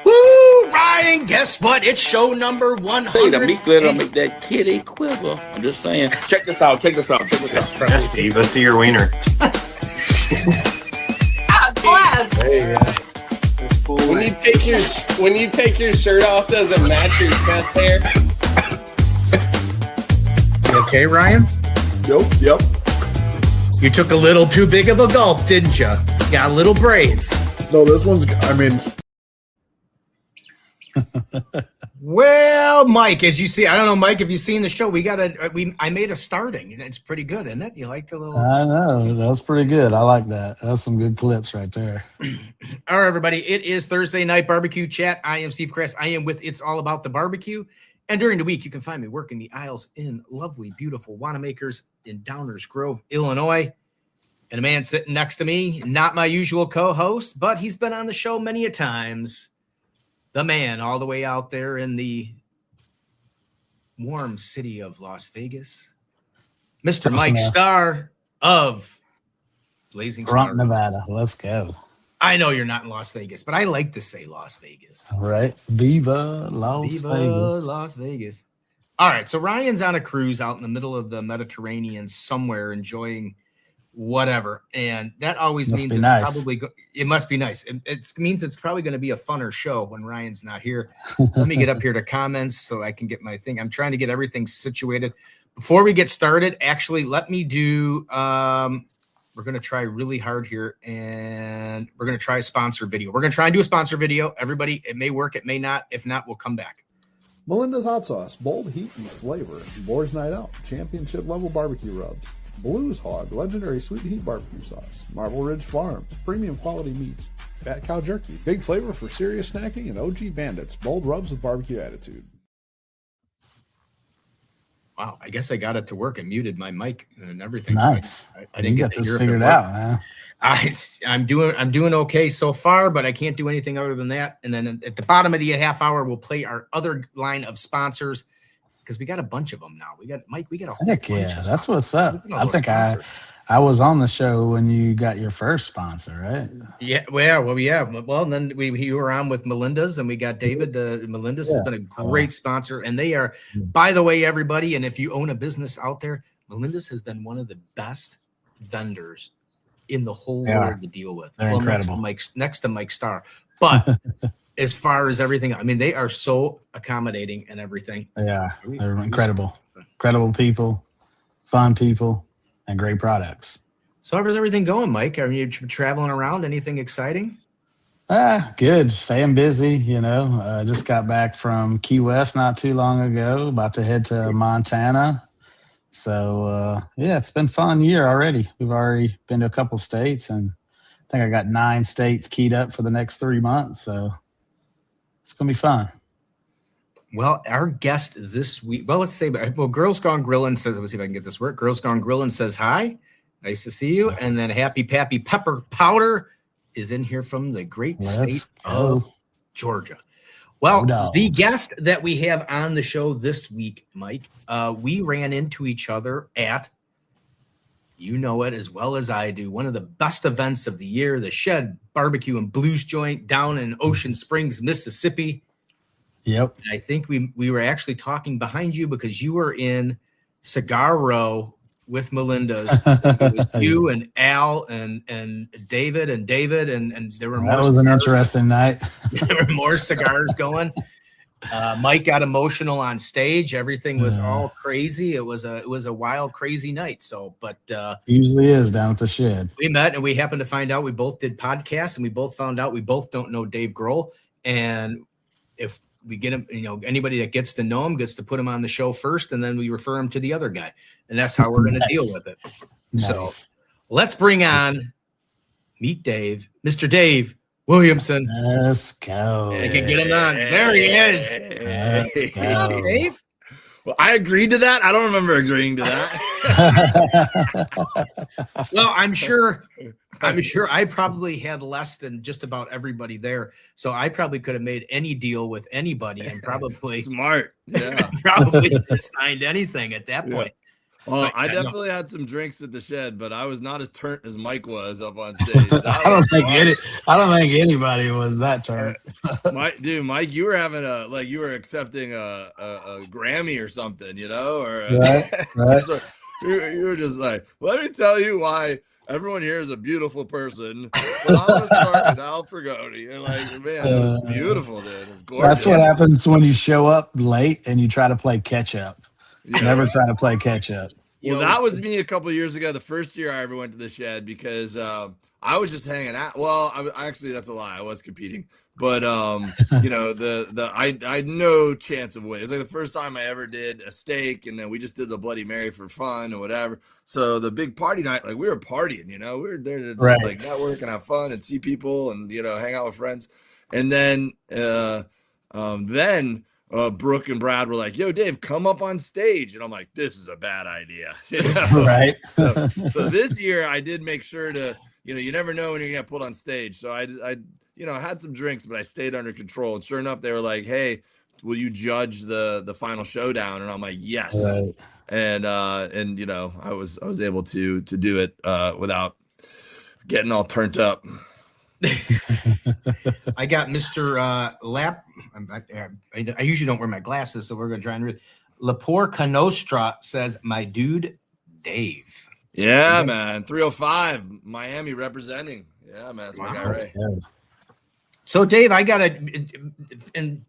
Woo, Ryan, guess what? It's show number 100. Say the meek little make that kitty quiver. I'm just saying. Check this out. Yes, Steve. Let's see your wiener. Bless. There you go. When you take your shirt off, does it match your chest hair? You okay, Ryan? Yep. You took a little too big of a gulp, didn't you? Got a little brave. No, this one's, Well, Mike, as you see, I don't know, Mike, if you've seen the show, I made a starting, and it's pretty good, isn't it? You like the little... I know. That's pretty good. I like that. That's some good clips right there. All right, everybody. It is Thursday Night BBQ Chat. I am Steve Kress. I am with It's All About the Barbecue. And during the week, you can find me working the aisles in lovely, beautiful Wanamakers in Downers Grove, Illinois. And a man sitting next to me, not my usual co-host, but he's been on the show many a times. The man all the way out there in the warm city of Las Vegas, Mr. Mike Starr of Blazing Star, Nevada. Let's go. I know you're not in Las Vegas, but I like to say Las Vegas. All right. Viva Vegas. Las Vegas. All right. So Ryan's on a cruise out in the middle of the Mediterranean somewhere enjoying whatever. And that always means it's nice. Probably it must be nice. It means it's probably going to be a funner show when Ryan's not here. Let me get up here to comments so I can get my thing. I'm trying to get everything situated. Before we get started, actually, let me do we're going to try really hard here, and we're going to try a sponsor video. We're going to try and do a sponsor video. Everybody, it may work, it may not. If not, we'll come back. Melinda's Hot Sauce, bold heat and flavor. Boar's Night Out, championship level barbecue rubs. Blues Hog, legendary sweet heat barbecue sauce. Marble Ridge Farms, premium quality meats. Fat Cow Jerky, big flavor for serious snacking. And OG Bandits, bold rubs with barbecue attitude. Wow, I guess I got it to work. I muted my mic and everything. Nice. So I didn't get this figured out, man. I'm doing okay so far, but I can't do anything other than that. And then at the bottom of the half hour, we'll play our other line of sponsors because we got a bunch of them now. We got a whole bunch of sponsors. That's what's up. I think I was on the show when you got your first sponsor, right? Yeah. Well, then you were on with Melinda's, and we got David. Melinda's has been a great sponsor, and they are, by the way, everybody. And if you own a business out there, Melinda's has been one of the best vendors in the whole world to deal with. They're incredible. Next to Mike Starr, but as far as everything, I mean, they are so accommodating and everything. Yeah, they're incredible. Incredible people, fun people. And great products. So how's everything going, Mike? Are you traveling around? Anything exciting? Good. Staying busy, just got back from Key West not too long ago, about to head to Montana. So, it's been a fun year already. We've already been to a couple states, and I think I got 9 states keyed up for the next 3 months. So it's going to be fun. Well, our guest this week, Girls Gone Grillin' says, let's see if I can get this work. Girls Gone Grillin' says hi. Nice to see you. And then Happy Pappy Pepper Powder is in here from the great state of Georgia. Well, the guest that we have on the show this week, Mike, we ran into each other at, you know it as well as I do, one of the best events of the year, the Shed Barbecue and Blues Joint down in Ocean Springs, Mississippi. Yep. And I think we were actually talking behind you because you were in Cigar Row with Melinda's. It was you and Al and David and there were more. That was an interesting night. There were more cigars going. Mike got emotional on stage. Everything was all crazy. It was a wild, crazy night. So, but usually is down at the Shed. We met and we happened to find out we both did podcasts, and we both found out we both don't know Dave Grohl. And if we get him, anybody that gets to know him gets to put him on the show first, and then we refer him to the other guy. And that's how we're going to deal with it. Nice. So let's bring on Meet Dave, Mr. Dave Williamson. Let's go. I can get him on. There he is. Let's go. What's up, Dave? Well, I agreed to that. I don't remember agreeing to that. Well, I'm sure I probably had less than just about everybody there. So I probably could have made any deal with anybody and probably smart. Yeah. probably signed anything at that point. Well, But, I yeah, no. definitely had some drinks at the shed, but I was not as turnt as Mike was up on stage. I don't think anybody was that turned. Mike, you were having you were accepting a Grammy or something, or Right. you were just like, let me tell you why everyone here is a beautiful person, but I'm gonna start with Al Fragoni, and man, it was beautiful, dude. It was gorgeous. That's what happens when you show up late and you try to play catch up. Yeah. Never try to play catch up. Well, that was me a couple of years ago, the first year I ever went to the shed, because I was just hanging out. Well, actually, that's a lie. I was competing, but I had no chance of winning. It was like the first time I ever did a steak, and then we just did the Bloody Mary for fun or whatever. So the big party night, we were partying, we were there to just network and have fun and see people and hang out with friends. And then Brooke and Brad were like, "Yo, Dave, come up on stage," and I'm like, "This is a bad idea." Right. So this year I did make sure to, you never know when you're gonna get put on stage. So I had some drinks, but I stayed under control. And sure enough, they were like, "Hey, will you judge the final showdown?" And I'm like, "Yes." Right. And I was able to do it without getting all turned up. I got Mr. Lap. I usually don't wear my glasses, so we're going to try and read. Lapore Canostra says, "My dude, Dave." Yeah, man. 305, Miami representing. Yeah, man. That's my guy, Ray. So, Dave, I got in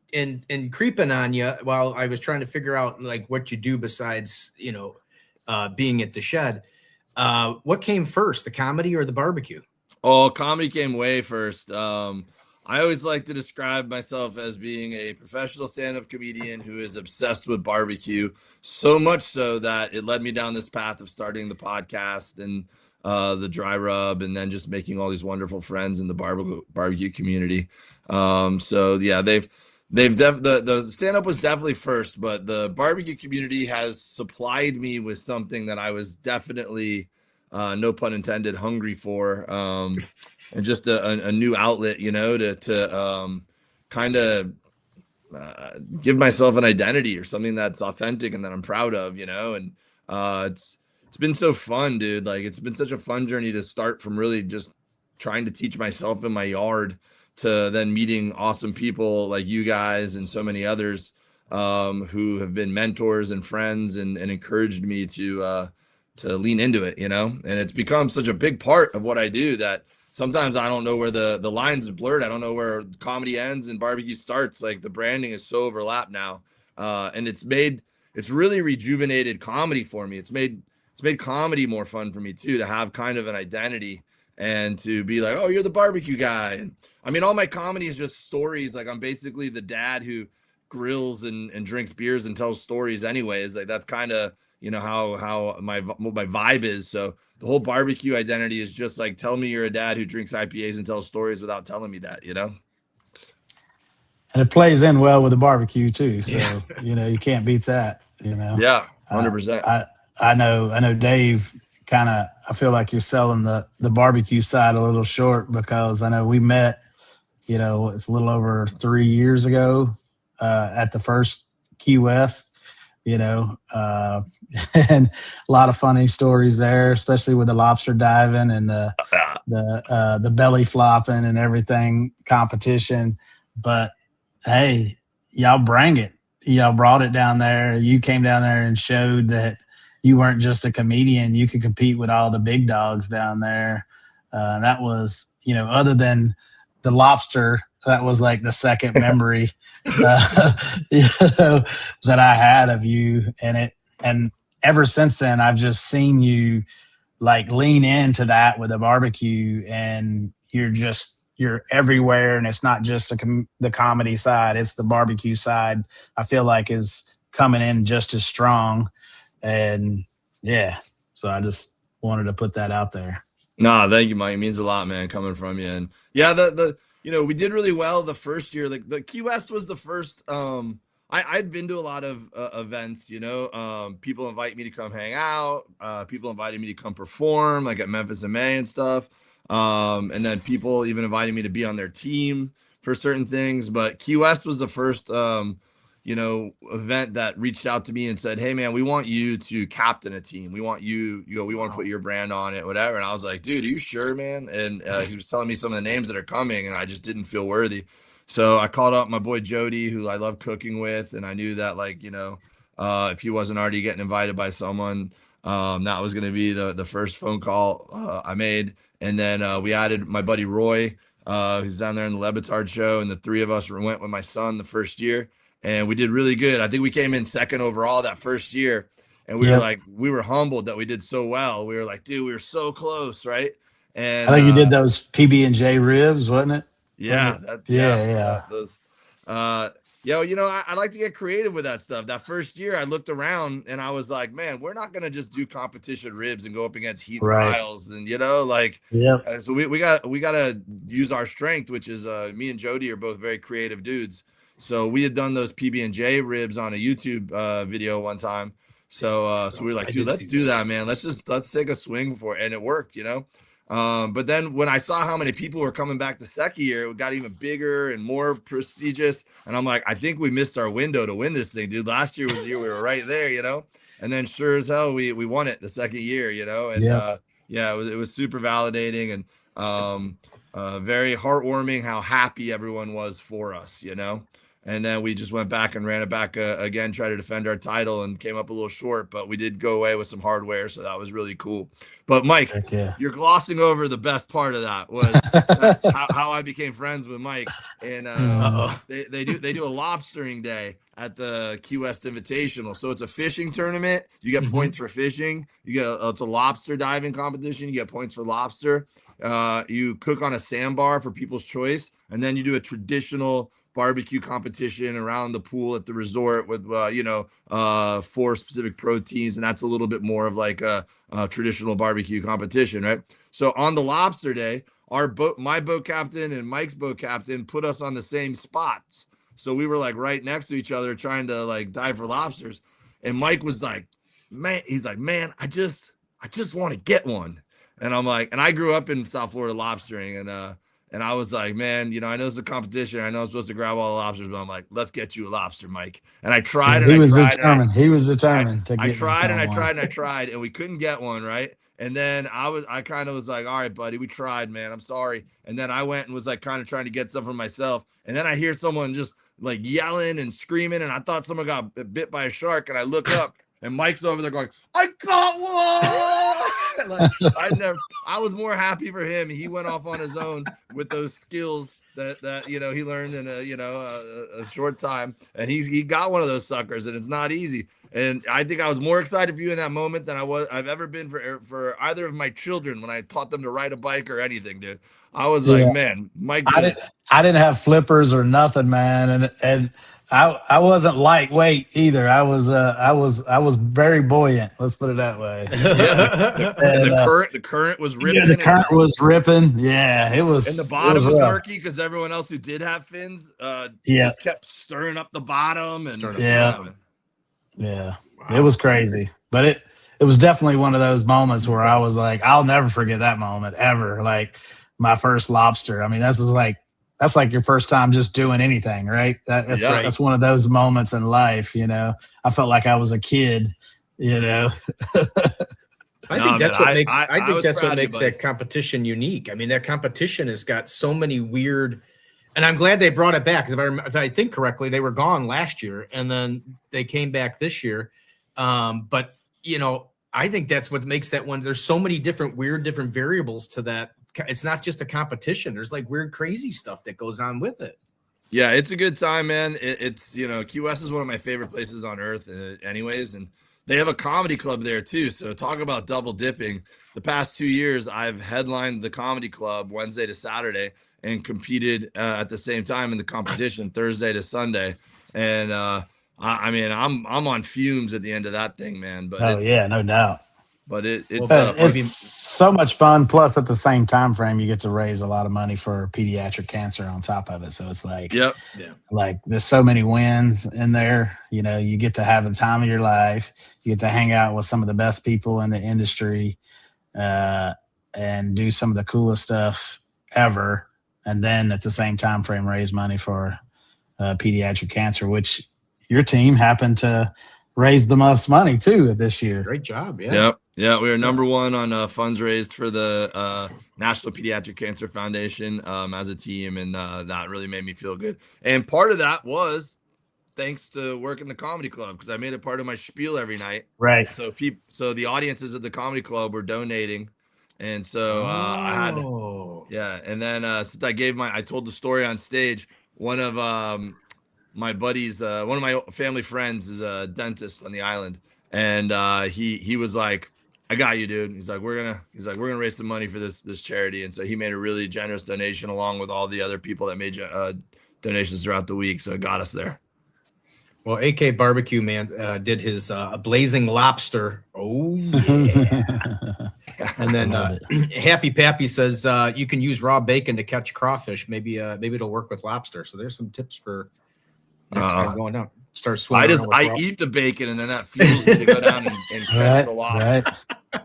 creeping on you while I was trying to figure out what you do besides, being at the shed. What came first, the comedy or the barbecue? Oh, comedy came way first. I always like to describe myself as being a professional stand-up comedian who is obsessed with barbecue, so much so that it led me down this path of starting the podcast and the dry rub, and then just making all these wonderful friends in the barbecue community. So yeah, the stand-up was definitely first, but the barbecue community has supplied me with something that I was definitely, no pun intended, hungry for, and just a new outlet, to kind of give myself an identity or something that's authentic and that I'm proud of, and it's been so fun, dude. It's been such a fun journey to start from really just trying to teach myself in my yard to then meeting awesome people like you guys and so many others who have been mentors and friends and encouraged me to lean into it, and it's become such a big part of what I do that sometimes I don't know where the lines are blurred. I don't know where comedy ends and barbecue starts. The branding is so overlapped now. And it's really rejuvenated comedy for me. It's made comedy more fun for me too, to have kind of an identity and to be like, "Oh, you're the barbecue guy." And I mean, all my comedy is just stories. I'm basically the dad who grills and drinks beers and tells stories anyways. That's kind of, how my vibe is. So the whole barbecue identity is just tell me you're a dad who drinks IPAs and tells stories without telling me that, And it plays in well with the barbecue too. So, you can't beat that, Yeah, 100%. I know Dave I feel like you're selling the barbecue side a little short, because I know we met, it's a little over 3 years ago at the first Key West, and a lot of funny stories there, especially with the lobster diving and the belly flopping and everything competition. But hey, y'all bring it. Y'all brought it down there. You came down there and showed that you weren't just a comedian. You could compete with all the big dogs down there. That was, other than the lobster, that was the second memory that I had of you. And ever since then, I've just seen you lean into that with a barbecue, and you're everywhere. And it's not just the comedy side, it's the barbecue side. I feel like is coming in just as strong. And yeah, so I just wanted to put that out there. No, thank you, Mike. It means a lot, man, coming from you. And yeah, we did really well the first year. The Key West was the first. I'd been to a lot of events, people invite me to come hang out. People invited me to come perform, at Memphis in May and stuff. And then people even invited me to be on their team for certain things. But Key West was the first, event that reached out to me and said, "Hey man, we want you to captain a team. We want you, we want to put your brand on it, whatever." And I was like, "Dude, are you sure, man?" And he was telling me some of the names that are coming, and I just didn't feel worthy. So I called up my boy Jody, who I love cooking with, and I knew that if he wasn't already getting invited by someone, that was going to be the first phone call I made. And then we added my buddy Roy, who's down there in the Lebetard show, and the three of us went with my son the first year. And we did really good. I think we came in second overall that first year. And we were humbled that we did so well. We were like, dude, we were so close, right? And I think you did those PB&J ribs, wasn't it? Yeah. Those. I like to get creative with that stuff. That first year I looked around and I was like, man, we're not going to just do competition ribs and go up against Heath Riles. And, so we got to use our strength, which is me and Jody are both very creative dudes. So we had done those PB&J ribs on a YouTube video one time. So we were like, dude, let's do that, man. Let's take a swing for it. And it worked, But then when I saw how many people were coming back the second year, it got even bigger and more prestigious. And I'm like, I think we missed our window to win this thing, dude. Last year was the year we were right there, And then sure as hell, we won it the second year, And it was super validating and very heartwarming how happy everyone was for us, And then we just went back and ran it back again, tried to defend our title and came up a little short, but we did go away with some hardware. So that was really cool. But Mike, you're glossing over the best part of that was how I became friends with Mike. And they do a lobstering day at the Key West Invitational. So it's a fishing tournament. You get points for fishing. It's a lobster diving competition. You get points for lobster. You cook on a sandbar for people's choice. And then you do a traditional barbecue competition around the pool at the resort with 4 specific proteins, and that's a little bit more of like a traditional barbecue competition, right? So on the lobster day, my boat captain and Mike's boat captain put us on the same spots, so we were like right next to each other trying to like dive for lobsters. And Mike was like, man, I just want to get one. And I'm like, and I grew up in South Florida lobstering, and I was like, man, I know it's a competition. I know I'm supposed to grab all the lobsters, but I'm like, let's get you a lobster, Mike. And I tried. He was determined. He was determined to get. I tried, and we couldn't get one, right? And then I kind of was like, all right, buddy, we tried, man. I'm sorry. And then I went and was like kind of trying to get some for myself. And then I hear someone just like yelling and screaming, and I thought someone got bit by a shark. And I look up, and Mike's over there going, I got one. I was more happy for him. He went off on his own with those skills that he learned in a short time, and he got one of those suckers, and it's not easy. And I think I was more excited for you in that moment than I've ever been for either of my children when I taught them to ride a bike or anything, dude. I was like, man, Mike. I didn't have flippers or nothing, man, and I wasn't lightweight either. I was very buoyant. Let's put it that way. The current was ripping. Yeah, the current was ripping. Yeah, it was. And the bottom was murky because everyone else who did have fins, just kept stirring up the bottom and wow. It was crazy, but it was definitely one of those moments where I was like, I'll never forget that moment ever. Like my first lobster. I mean, that's like your first time just doing anything, right? That's one of those moments in life, I felt like I was a kid, I think that's what makes that competition unique. I mean, that competition has got so many weird, and I'm glad they brought it back because if I think correctly, they were gone last year and then they came back this year. But I think that's what makes that one. There's so many different variables to that. It's not just a competition. There's like weird, crazy stuff that goes on with it. Yeah, it's a good time, man. It's Key West is one of my favorite places on earth, anyways, and they have a comedy club there too. So talk about double dipping. The past 2 years, I've headlined the comedy club Wednesday to Saturday and competed at the same time in the competition Thursday to Sunday. And I'm on fumes at the end of that thing, man. But no doubt. But it's so much fun. Plus, at the same time frame, you get to raise a lot of money for pediatric cancer on top of it. So it's like, like there's so many wins in there. You get to have the time of your life. You get to hang out with some of the best people in the industry, and do some of the coolest stuff ever. And then at the same time frame, raise money for pediatric cancer, which your team happened to raise the most money too this year. Great job. Yeah. Yep. We were number one on funds raised for the National Pediatric Cancer Foundation as a team, and that really made me feel good. And part of that was thanks to working the comedy club, because I made it part of my spiel every night. Right. So the audiences at the comedy club were donating, and so I had, and then since I told the story on stage, one of my buddies, one of my family friends is a dentist on the island, and he was like, I got you, dude. He's like, we're gonna raise some money for this charity, and so he made a really generous donation along with all the other people that made donations throughout the week, so it got us there. Well, AK Barbecue Man did his blazing lobster. Oh yeah. And then Happy Pappy says you can use raw bacon to catch crawfish. Maybe it'll work with lobster. So there's some tips for next time going down. Start swimming. I eat the bacon, and then that fuels me to go down and catch the lobster. Right.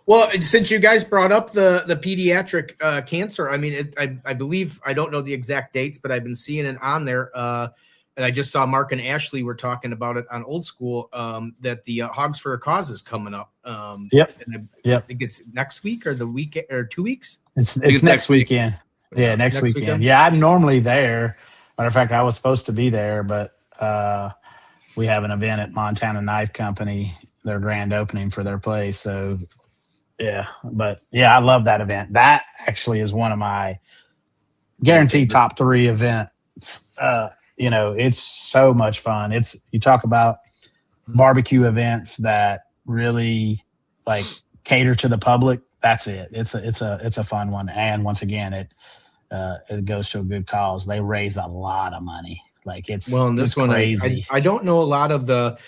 Well, since you guys brought up the pediatric cancer, I mean, I believe, I don't know the exact dates, but I've been seeing it on there. And I just saw Mark and Ashley were talking about it on Old School, that the Hogs for a Cause is coming up. Yep. And Yep. I think it's next week or the week or 2 weeks. It's next weekend. Yeah, next weekend. Yeah, I'm normally there. Matter of fact, I was supposed to be there, but we have an event at Montana Knife Company, their grand opening for their place. So, yeah. But, yeah, I love that event. That actually is one of my guaranteed top 3 events. It's so much fun. You talk about barbecue events that really like cater to the public. That's it. It's a fun one. And once again, it goes to a good cause. They raise a lot of money. Like it's crazy. I don't know a lot of the.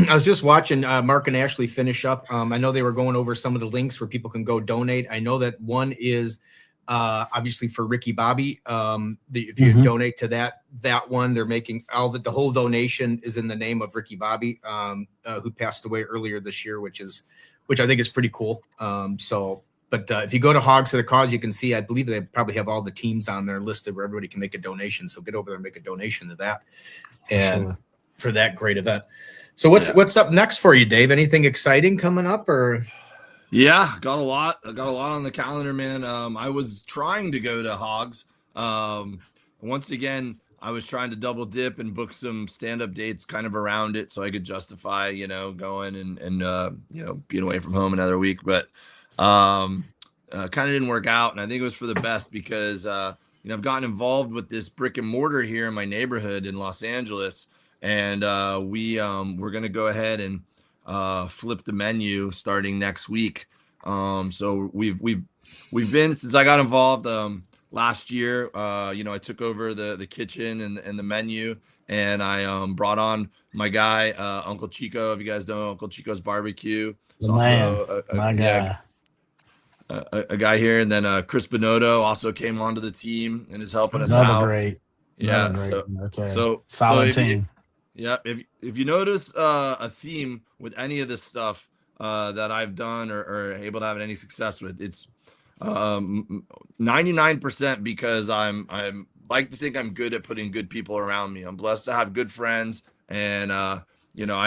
I was just watching Mark and Ashley finish up. I know they were going over some of the links where people can go donate. I know that one is obviously for Ricky Bobby. If you donate to that one, they're making the whole donation is in the name of Ricky Bobby, who passed away earlier this year, which I think is pretty cool. But if you go to Hogs for the Cause, you can see, I believe they probably have all the teams on there listed where everybody can make a donation. So get over there and make a donation to that, and for that great event. So what's up next for you, Dave? Anything exciting coming up or? Yeah, got a lot on the calendar, man. I was trying to go to Hogs. Once again, I was trying to double dip and book some stand-up dates kind of around it so I could justify, going and being away from home another week. But kind of didn't work out. And I think it was for the best because, I've gotten involved with this brick and mortar here in my neighborhood in Los Angeles. And we're going to go ahead and flip the menu starting next week. So we've been, since I got involved last year, I took over the kitchen and the menu, and I brought on my guy, Uncle Chico. If you guys know Uncle Chico's Barbecue, it's also a guy here. And then Chris Bonotto also came onto the team and is helping us out. Great. Yeah. So solid team. Yeah, if you notice a theme with any of this stuff that I've done or able to have any success with, it's 99% because I'm like to think I'm good at putting good people around me. I'm blessed to have good friends, and I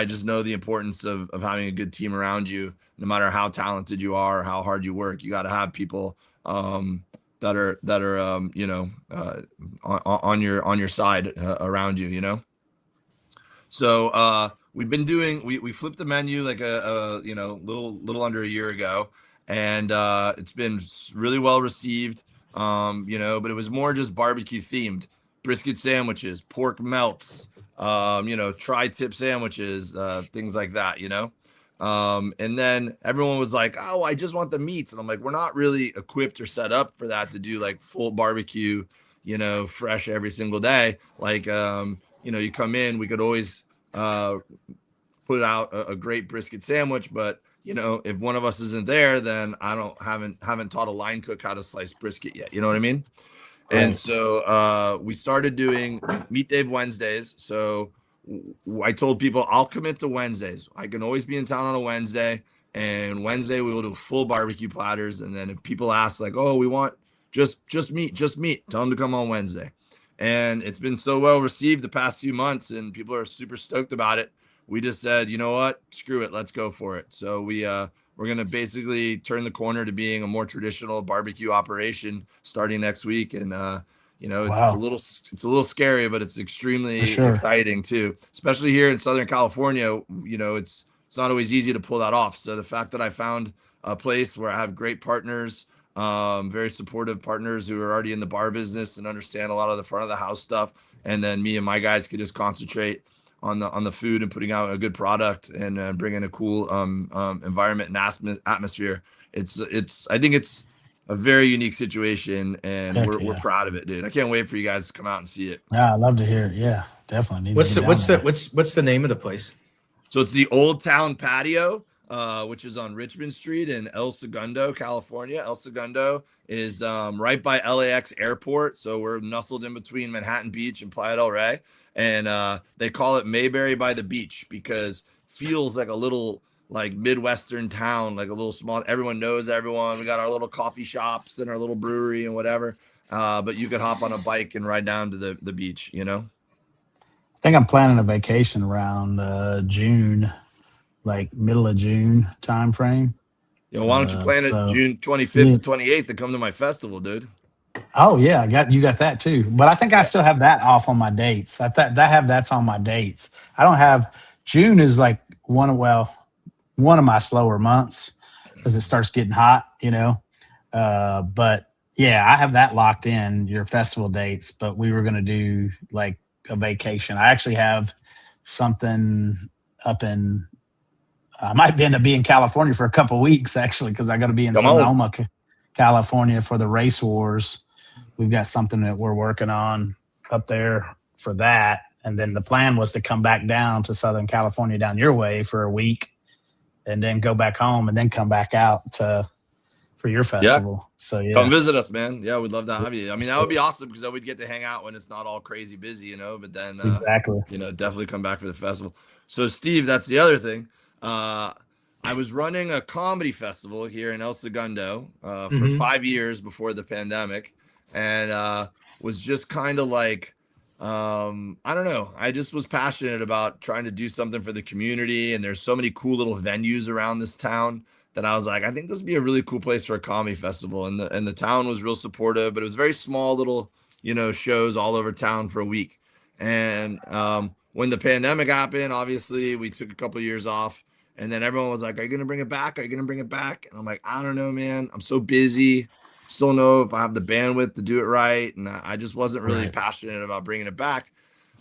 just know the importance of having a good team around you. No matter how talented you are or how hard you work, you got to have people that are on your side around you. So we've been doing, we flipped the menu like a little under a year ago, and it's been really well received. But it was more just barbecue themed, brisket sandwiches, pork melts, tri-tip sandwiches, things like that, and then everyone was like, oh, I just want the meats. And I'm like, we're not really equipped or set up for that to do like full barbecue, fresh every single day. Like, you come in, we could always put out a great brisket sandwich, but if one of us isn't there, then I haven't taught a line cook how to slice brisket yet. You know what I mean? Right. And so we started doing Meet Dave Wednesdays. So I told people I'll commit to Wednesdays. I can always be in town on a Wednesday, and Wednesday we will do full barbecue platters. And then if people ask like, oh, we want just meat, tell them to come on Wednesday. and it's been so well received the past few months, and people are super stoked about it. We just said, you know what, screw it, let's go for it. So we're going to basically turn the corner to being a more traditional barbecue operation starting next week. And, it's Wow. a little scary, but it's extremely For sure. exciting too, especially here in Southern California. It's not always easy to pull that off. So the fact that I found a place where I have great partners, very supportive partners who are already in the bar business and understand a lot of the front of the house stuff. And then me and my guys could just concentrate on the food and putting out a good product and bringing a cool environment and atmosphere. I think it's a very unique situation, and we're proud of it, dude. I can't wait for you guys to come out and see it. Yeah, I'd love to hear it. Yeah, definitely. What's the name of the place? So it's the Old Town Patio, which is on Richmond Street in El Segundo, California. El Segundo is right by LAX Airport, so we're nestled in between Manhattan Beach and Playa del Rey. And they call it Mayberry by the Beach because feels like a little like Midwestern town, like a little small. Everyone knows everyone. We got our little coffee shops and our little brewery and whatever. But you could hop on a bike and ride down to the beach, I think I'm planning a vacation around June, like middle of June time frame. Why don't you plan it June 25th to 28th to come to my festival, dude? Oh yeah, you got that too. But I think I still have that off on my dates. That's on my dates. I don't have June is like one of my slower months because it starts getting hot, But yeah, I have that locked in, your festival dates, but we were gonna do like a vacation. I actually have something up in I might end up being in California for a couple of weeks actually, because I got to be in Sonoma, California for the race wars. We've got something that we're working on up there for that. And then the plan was to come back down to Southern California down your way for a week and then go back home and then come back out for your festival. Yeah. So yeah. Come visit us, man. Yeah, we'd love to have you. I mean, that would be awesome because then we'd get to hang out when it's not all crazy busy, but then exactly. Definitely come back for the festival. So Steve, that's the other thing. I was running a comedy festival here in El Segundo for 5 years before the pandemic, and was just kind of like, I don't know. I just was passionate about trying to do something for the community, and there's so many cool little venues around this town that I was like, I think this would be a really cool place for a comedy festival. And the town was real supportive, but it was very small little, shows all over town for a week. And when the pandemic happened, obviously we took a couple of years off. And then everyone was like, are you going to bring it back? Are you going to bring it back? And I'm like, I don't know, man. I'm so busy. Still don't know if I have the bandwidth to do it right. And I just wasn't really passionate about bringing it back.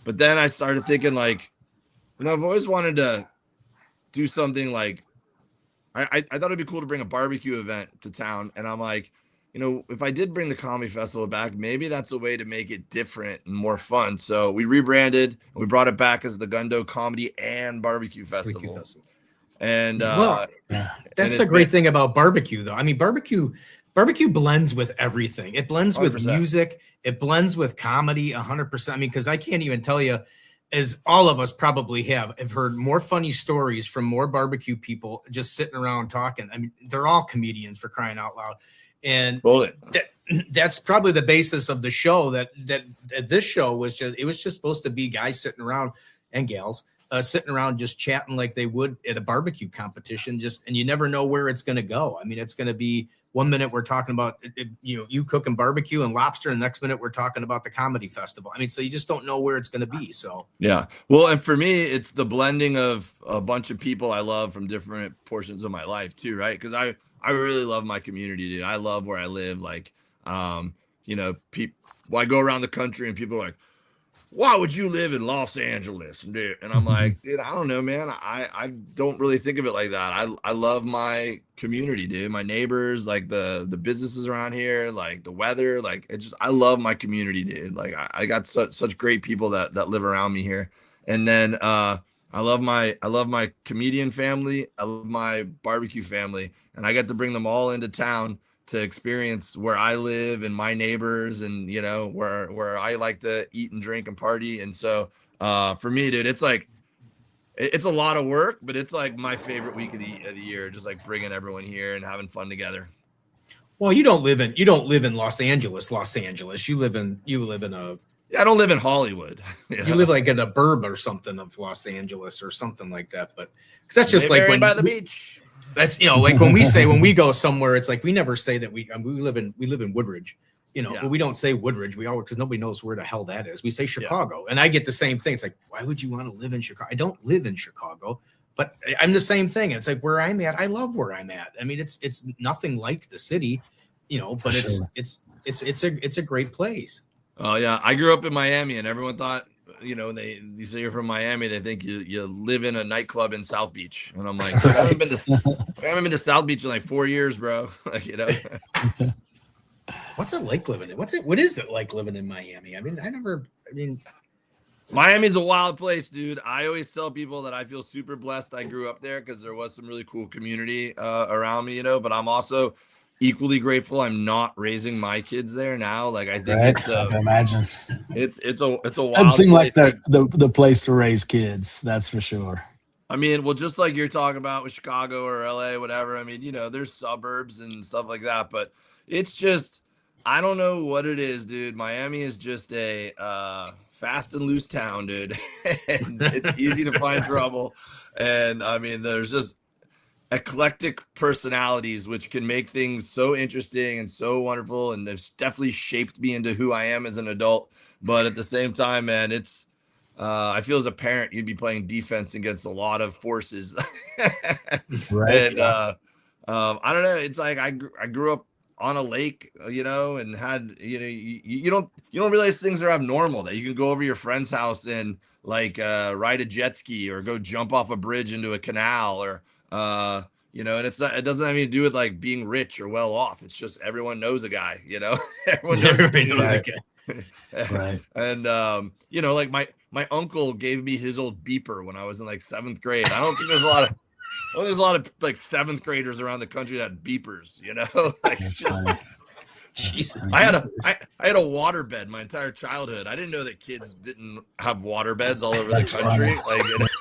But then I started thinking like, I've always wanted to do something like, I thought it'd be cool to bring a barbecue event to town. And I'm like, if I did bring the comedy festival back, maybe that's a way to make it different and more fun. So we rebranded and we brought it back as the Gundo Comedy and Barbecue Festival. And that's the great thing about barbecue, though. I mean, barbecue blends with everything. It blends 100%. With music. It blends with comedy 100%. I mean, because I can't even tell you, as all of us probably have heard more funny stories from more barbecue people just sitting around talking. I mean, they're all comedians for crying out loud. And that's probably the basis of the show. That this show was just supposed to be guys sitting around and gals. Sitting around just chatting like they would at a barbecue competition, and you never know where it's going to go. I mean, it's going to be 1 minute we're talking about, you cooking barbecue and lobster, and the next minute we're talking about the comedy festival. I mean, so you just don't know where it's going to be. So, yeah. Well, and for me, it's the blending of a bunch of people I love from different portions of my life too, right? Because I really love my community, dude. I love where I live. Like, I go around the country and people are like, why would you live in Los Angeles? And I'm like, dude, I don't know, man. I don't really think of it like that. I love my community, dude. My neighbors, like the businesses around here, like the weather, like I love my community, dude. Like I got such great people that live around me here. And then I love my comedian family. I love my barbecue family, and I get to bring them all into town to experience where I live and my neighbors and, where I like to eat and drink and party. And so for me, dude, it's like, it's a lot of work, but it's like my favorite week of the year, just like bringing everyone here and having fun together. Well, you don't live in Los Angeles. You live in Yeah, I don't live in Hollywood. You live like in a burb or something of Los Angeles or something like that. But because that's just like when by the beach. That's like when we go somewhere, it's like we never say that we live in Woodridge. But we don't say Woodridge. We always, because nobody knows where the hell that is. We say Chicago, and I get the same thing. It's like, why would you want to live in Chicago? I don't live in Chicago, but I'm the same thing. It's like where I'm at. I love where I'm at. I mean, it's nothing like the city, but it's a great place. Oh yeah, I grew up in Miami, and everyone thought, when you say you're from Miami, they think you live in a nightclub in South Beach, and I'm like, I haven't been to South Beach in like 4 years, bro. What's it like living in? What is it like living in Miami? I mean, Miami's a wild place, dude. I always tell people that I feel super blessed I grew up there because there was some really cool community around me, but I'm also equally grateful I'm not raising my kids there now. Like I think I can imagine it's a wild doesn't seem place. Like the place to raise kids, that's for sure. I mean, well, just like you're talking about with Chicago or LA, whatever. I mean, there's suburbs and stuff like that, but it's just, I don't know what it is, dude. Miami is just a fast and loose town, dude. And it's easy to find trouble. And I mean, there's just eclectic personalities, which can make things so interesting and so wonderful. And it's definitely shaped me into who I am as an adult. But at the same time, man, it's, I feel as a parent, you'd be playing defense against a lot of forces. Right. And I don't know. It's like I grew up on a lake, and had, you don't realize things are abnormal, that you can go over your friend's house and like ride a jet ski or go jump off a bridge into a canal or, and it doesn't have anything to do with like being rich or well off. It's just everyone knows a guy, everyone knows a guy. Right. And, like my uncle gave me his old beeper when I was in like 7th grade. I don't think there's a lot of like 7th graders around the country that had beepers, like it's just, Jesus. I had a water bed my entire childhood. I didn't know that kids didn't have water beds all over the country.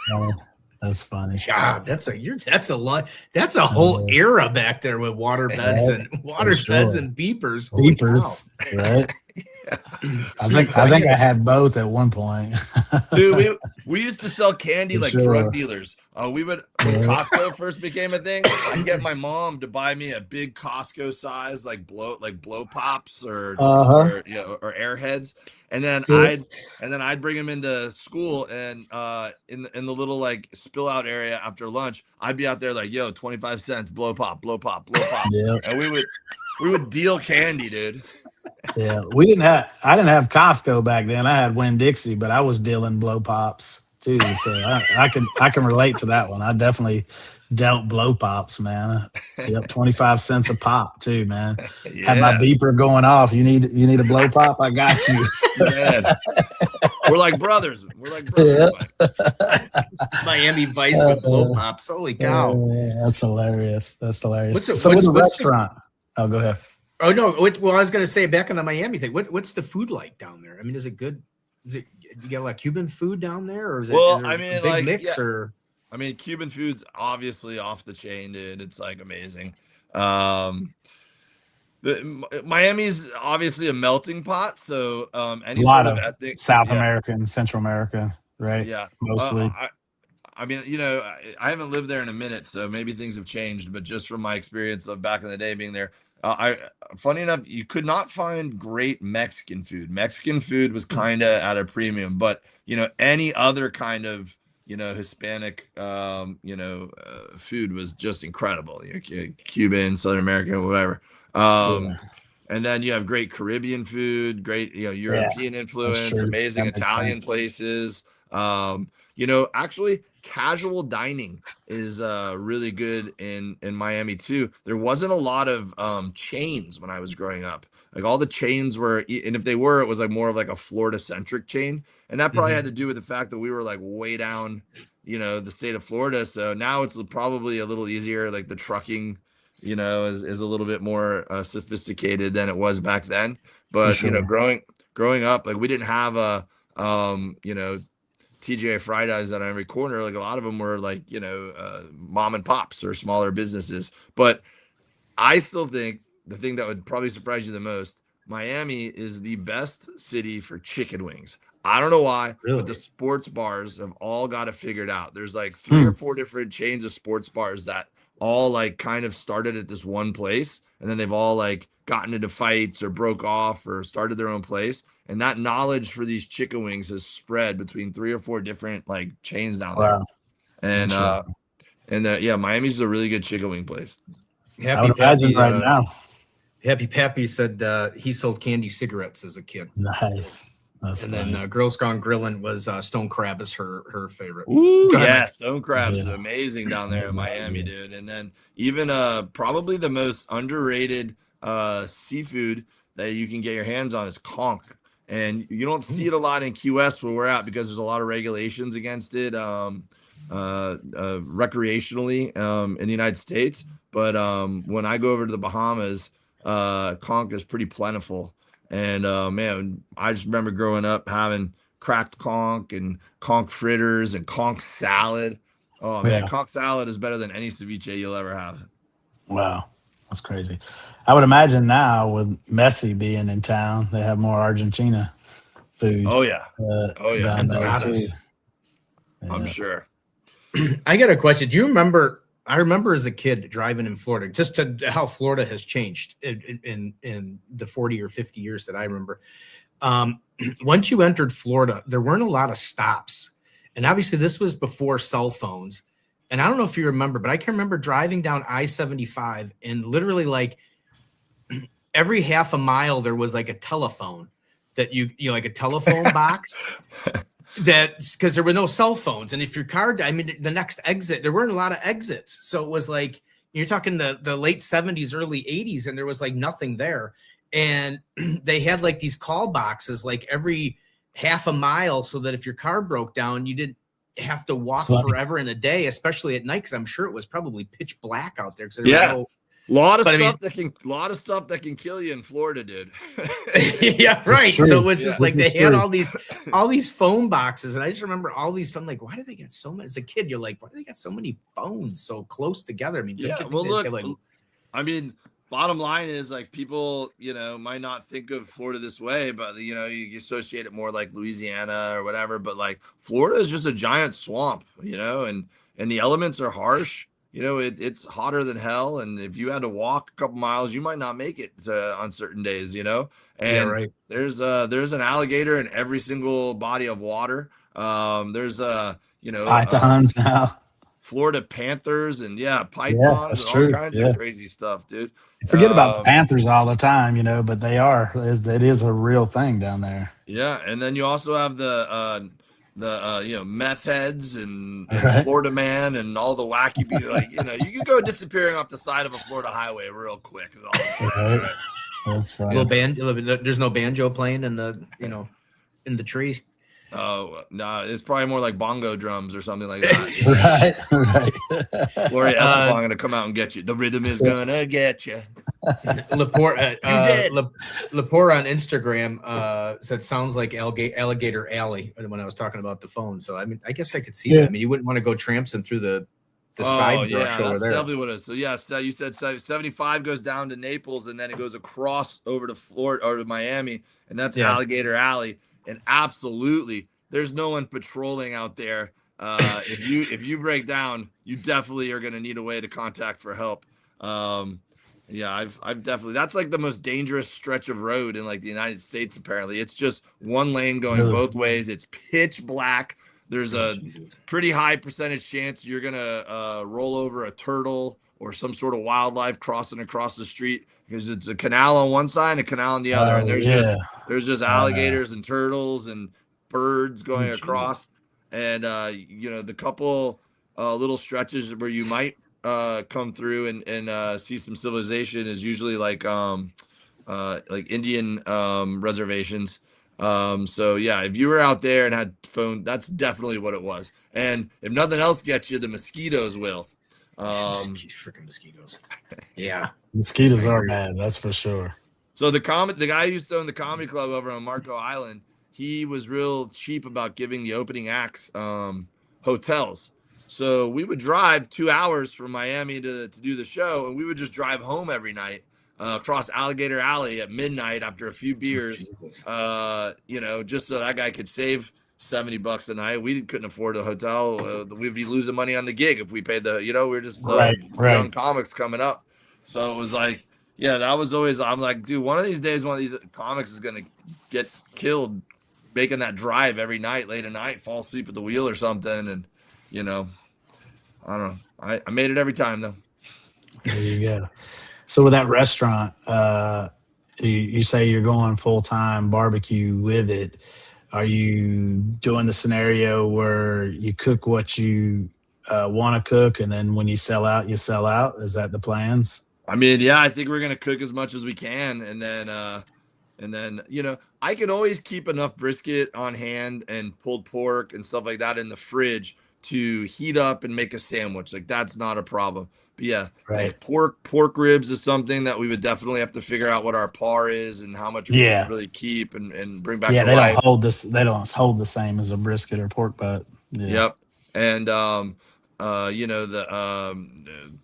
Funny. That's funny. God, that's a lot. That's a whole era back there with water beds and beds and beepers. Beepers, right? I think I had both at one point. Dude, we used to sell candy like drug dealers. We would, when Costco first became a thing, I'd get my mom to buy me a big Costco size like blow pops or airheads, and then I'd bring them into school, and in the little like spill out area after lunch, I'd be out there like, yo, 25 cents, blow pop. Yeah. And we would deal candy, dude. Yeah, I didn't have Costco back then. I had Winn-Dixie, but I was dealing blow pops too. So I can relate to that one. I definitely dealt blow pops, man. Yep, 25 cents a pop too, man. Yeah. Had my beeper going off. You need a blow pop? I got you. Man. We're like brothers. Yeah. Miami Vice with blow pops. Holy cow. That's hilarious. What's the restaurant? Oh, go ahead. Oh no! Well, I was going to say back on the Miami thing. What's the food like down there? I mean, is it good? You got like Cuban food down there, or is it? I mean, a big mix or? I mean, Cuban food's obviously off the chain, dude. It's like amazing. Miami's obviously a melting pot, so any a lot sort of ethnic, South American, Central America, right? Yeah, mostly. I mean, I haven't lived there in a minute, so maybe things have changed. But just from my experience of back in the day being there. Funny enough, you could not find great Mexican food. Mexican food was kind of at a premium, but any other kind of Hispanic food was just incredible. Cuban, Southern American, whatever. And then you have great Caribbean food, great European influence, amazing Italian places. Actually, casual dining is really good in Miami too. There wasn't a lot of chains when I was growing up. Like all the chains were, and if they were, it was like more of like a Florida centric chain, and that probably had to do with the fact that we were like way down, the state of Florida. So now it's probably a little easier. Like the trucking, is a little bit more sophisticated than it was back then. But growing up, like we didn't have a TGI Fridays on every corner. Like a lot of them were like, mom and pops or smaller businesses. But I still think the thing that would probably surprise you the most, Miami is the best city for chicken wings. I don't know why, Really? but the sports bars have all got it figured out. There's like 3 or 4 different chains of sports bars that all like kind of started at this one place, and then they've all like gotten into fights or broke off or started their own place. And that knowledge for these chicken wings has spread between 3 or 4 different like chains down there. And yeah, Miami's a really good chicken wing place. I would imagine right now. Happy Pappy said he sold candy cigarettes as a kid. Nice. Then Girls Gone Grillin' was Stone Crab is her favorite. Ooh, yeah, Stone Crab's amazing down there in Miami, dude. And then even probably the most underrated seafood that you can get your hands on is conch. And you don't see it a lot in Key West where we're at because there's a lot of regulations against it recreationally in the United States. But when I go over to the Bahamas, conch is pretty plentiful. And man, I just remember growing up having cracked conch and conch fritters and conch salad. Oh man, conch salad is better than any ceviche you'll ever have. Wow, that's crazy. I would imagine now with Messi being in town, they have more Argentina food. Oh yeah, down there too. I'm sure. I got a question. Do you remember? I remember as a kid driving in Florida, just to how Florida has changed in the 40 or 50 years that I remember. Once you entered Florida, there weren't a lot of stops. And obviously this was before cell phones. And I don't know if you remember, but I can remember driving down I-75 and literally like every half a mile, there was like a telephone that you like a telephone box. That's because there were no cell phones. And if your car, the next exit, there weren't a lot of exits. So it was like, you're talking the late 70s, early 80s, and there was like nothing there. And they had like these call boxes like every half a mile so that if your car broke down, you didn't have to walk forever in a day, especially at night. Cause I'm sure it was probably pitch black out there. A lot of stuff that can kill you in Florida, dude. Yeah, right. So it was just like they had all these phone boxes, and I just remember all these phone. Like, why do they get so many? As a kid, you're like, why do they got so many phones so close together? I mean, bottom line is like people, might not think of Florida this way, but you associate it more like Louisiana or whatever. But like Florida is just a giant swamp, and the elements are harsh. It's hotter than hell. And if you had to walk a couple miles, you might not make it on certain days, and there's an alligator in every single body of water. There's pythons now, Florida panthers and pythons and all kinds of crazy stuff, dude. Forget about the panthers all the time, but it is a real thing down there. Yeah. And then you also have the meth heads and Florida man and all the wacky people. Like, you could go disappearing off the side of a Florida highway real quick. That's funny. There's no banjo playing in the tree. Oh no, it's probably more like bongo drums or something like that. Right. Gloria Estefan gonna come out and get you. The rhythm is gonna get you. Lepore on Instagram said sounds like Alligator Alley when I was talking about the phone. So I guess I could see that. I mean, you wouldn't want to go trampsing through the side brush over there. Definitely what it is. So you said 75 goes down to Naples and then it goes across over to Florida or to Miami, and that's Alligator Alley. And absolutely, there's no one patrolling out there. If you break down, you definitely are going to need a way to contact for help. I've definitely, that's like the most dangerous stretch of road in like the United States. Apparently, it's just one lane going both ways. It's pitch black. There's a pretty high percentage chance you're gonna roll over a turtle or some sort of wildlife crossing across the street, because it's a canal on one side and a canal on the other, and there's just alligators and turtles and birds going across. And the couple little stretches where you might come through and see some civilization is usually like Indian reservations. If you were out there and had phone, that's definitely what it was. And if nothing else gets you, the mosquitoes will. Freaking mosquitoes. Yeah. Mosquitoes are bad, that's for sure. So the guy who used to own the comedy club over on Marco Island, he was real cheap about giving the opening acts hotels. So we would drive 2 hours from Miami to do the show, and we would just drive home every night across Alligator Alley at midnight after a few beers, just so that guy could save $70 a night. We couldn't afford a hotel. We'd be losing money on the gig if we paid we're just young comics coming up. So it was like, yeah, that was always, I'm like, dude, one of these days, one of these comics is going to get killed making that drive every night, late at night, fall asleep at the wheel or something. And, I don't know. I made it every time though. There you go. So with that restaurant, you say you're going full-time barbecue with it. Are you doing the scenario where you cook what you want to cook, and then when you sell out, you sell out? Is that the plans? I mean, yeah, I think we're going to cook as much as we can. And then, I can always keep enough brisket on hand and pulled pork and stuff like that in the fridge to heat up and make a sandwich. Like, that's not a problem. But yeah, like pork ribs is something that we would definitely have to figure out what our par is and how much we can really keep and bring back to they life. don't hold this. They don't hold the same as a brisket or pork butt. Yeah. Yep. And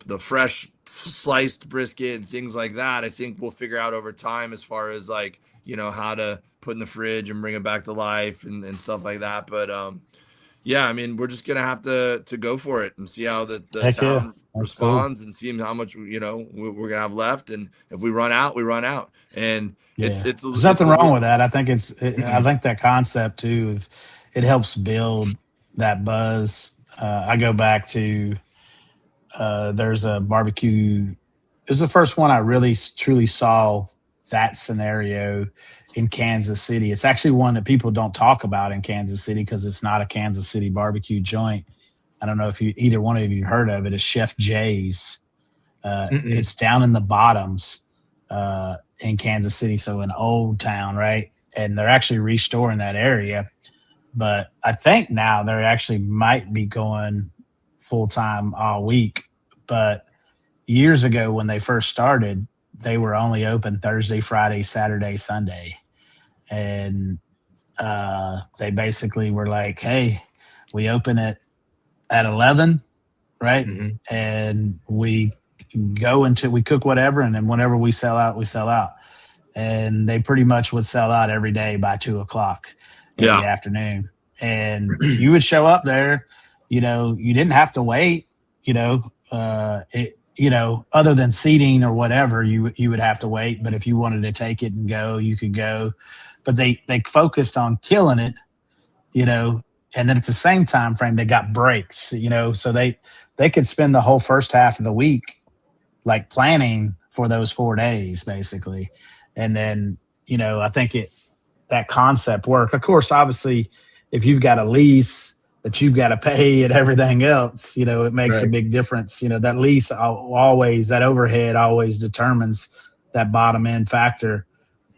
the fresh sliced brisket and things like that, I think we'll figure out over time as far as like, how to put in the fridge and bring it back to life and stuff like that. But yeah, I mean, we're just gonna have to go for it and see how the town responds and see how much we're gonna have left. And if we run out, we run out. And there's nothing wrong with that. I think I think that concept too, it helps build that buzz. I go back to there's a barbecue. It was the first one I really truly saw that scenario in Kansas City. It's actually one that people don't talk about in Kansas City because it's not a Kansas City barbecue joint. I don't know if either one of you heard of it. It's Chef Jay's. It's down in the bottoms in Kansas City, so in Old Town, right? And they're actually restoring that area. But I think now they actually might be going full-time all week. But years ago when they first started, they were only open Thursday, Friday, Saturday, Sunday. And they basically were like, hey, we open it at 11, right? And we go until we cook whatever, and then whenever we sell out, we sell out. And they pretty much would sell out every day by 2:00 in the afternoon. And you would show up there, you didn't have to wait, other than seating or whatever, you would have to wait. But if you wanted to take it and go, you could go. But they focused on killing it, and then at the same time frame, they got breaks, so they could spend the whole first half of the week like planning for those 4 days basically. And then, I think that concept work. Of course, obviously, if you've got a lease that you've got to pay and everything else, it makes a big difference. That lease that overhead always determines that bottom end factor.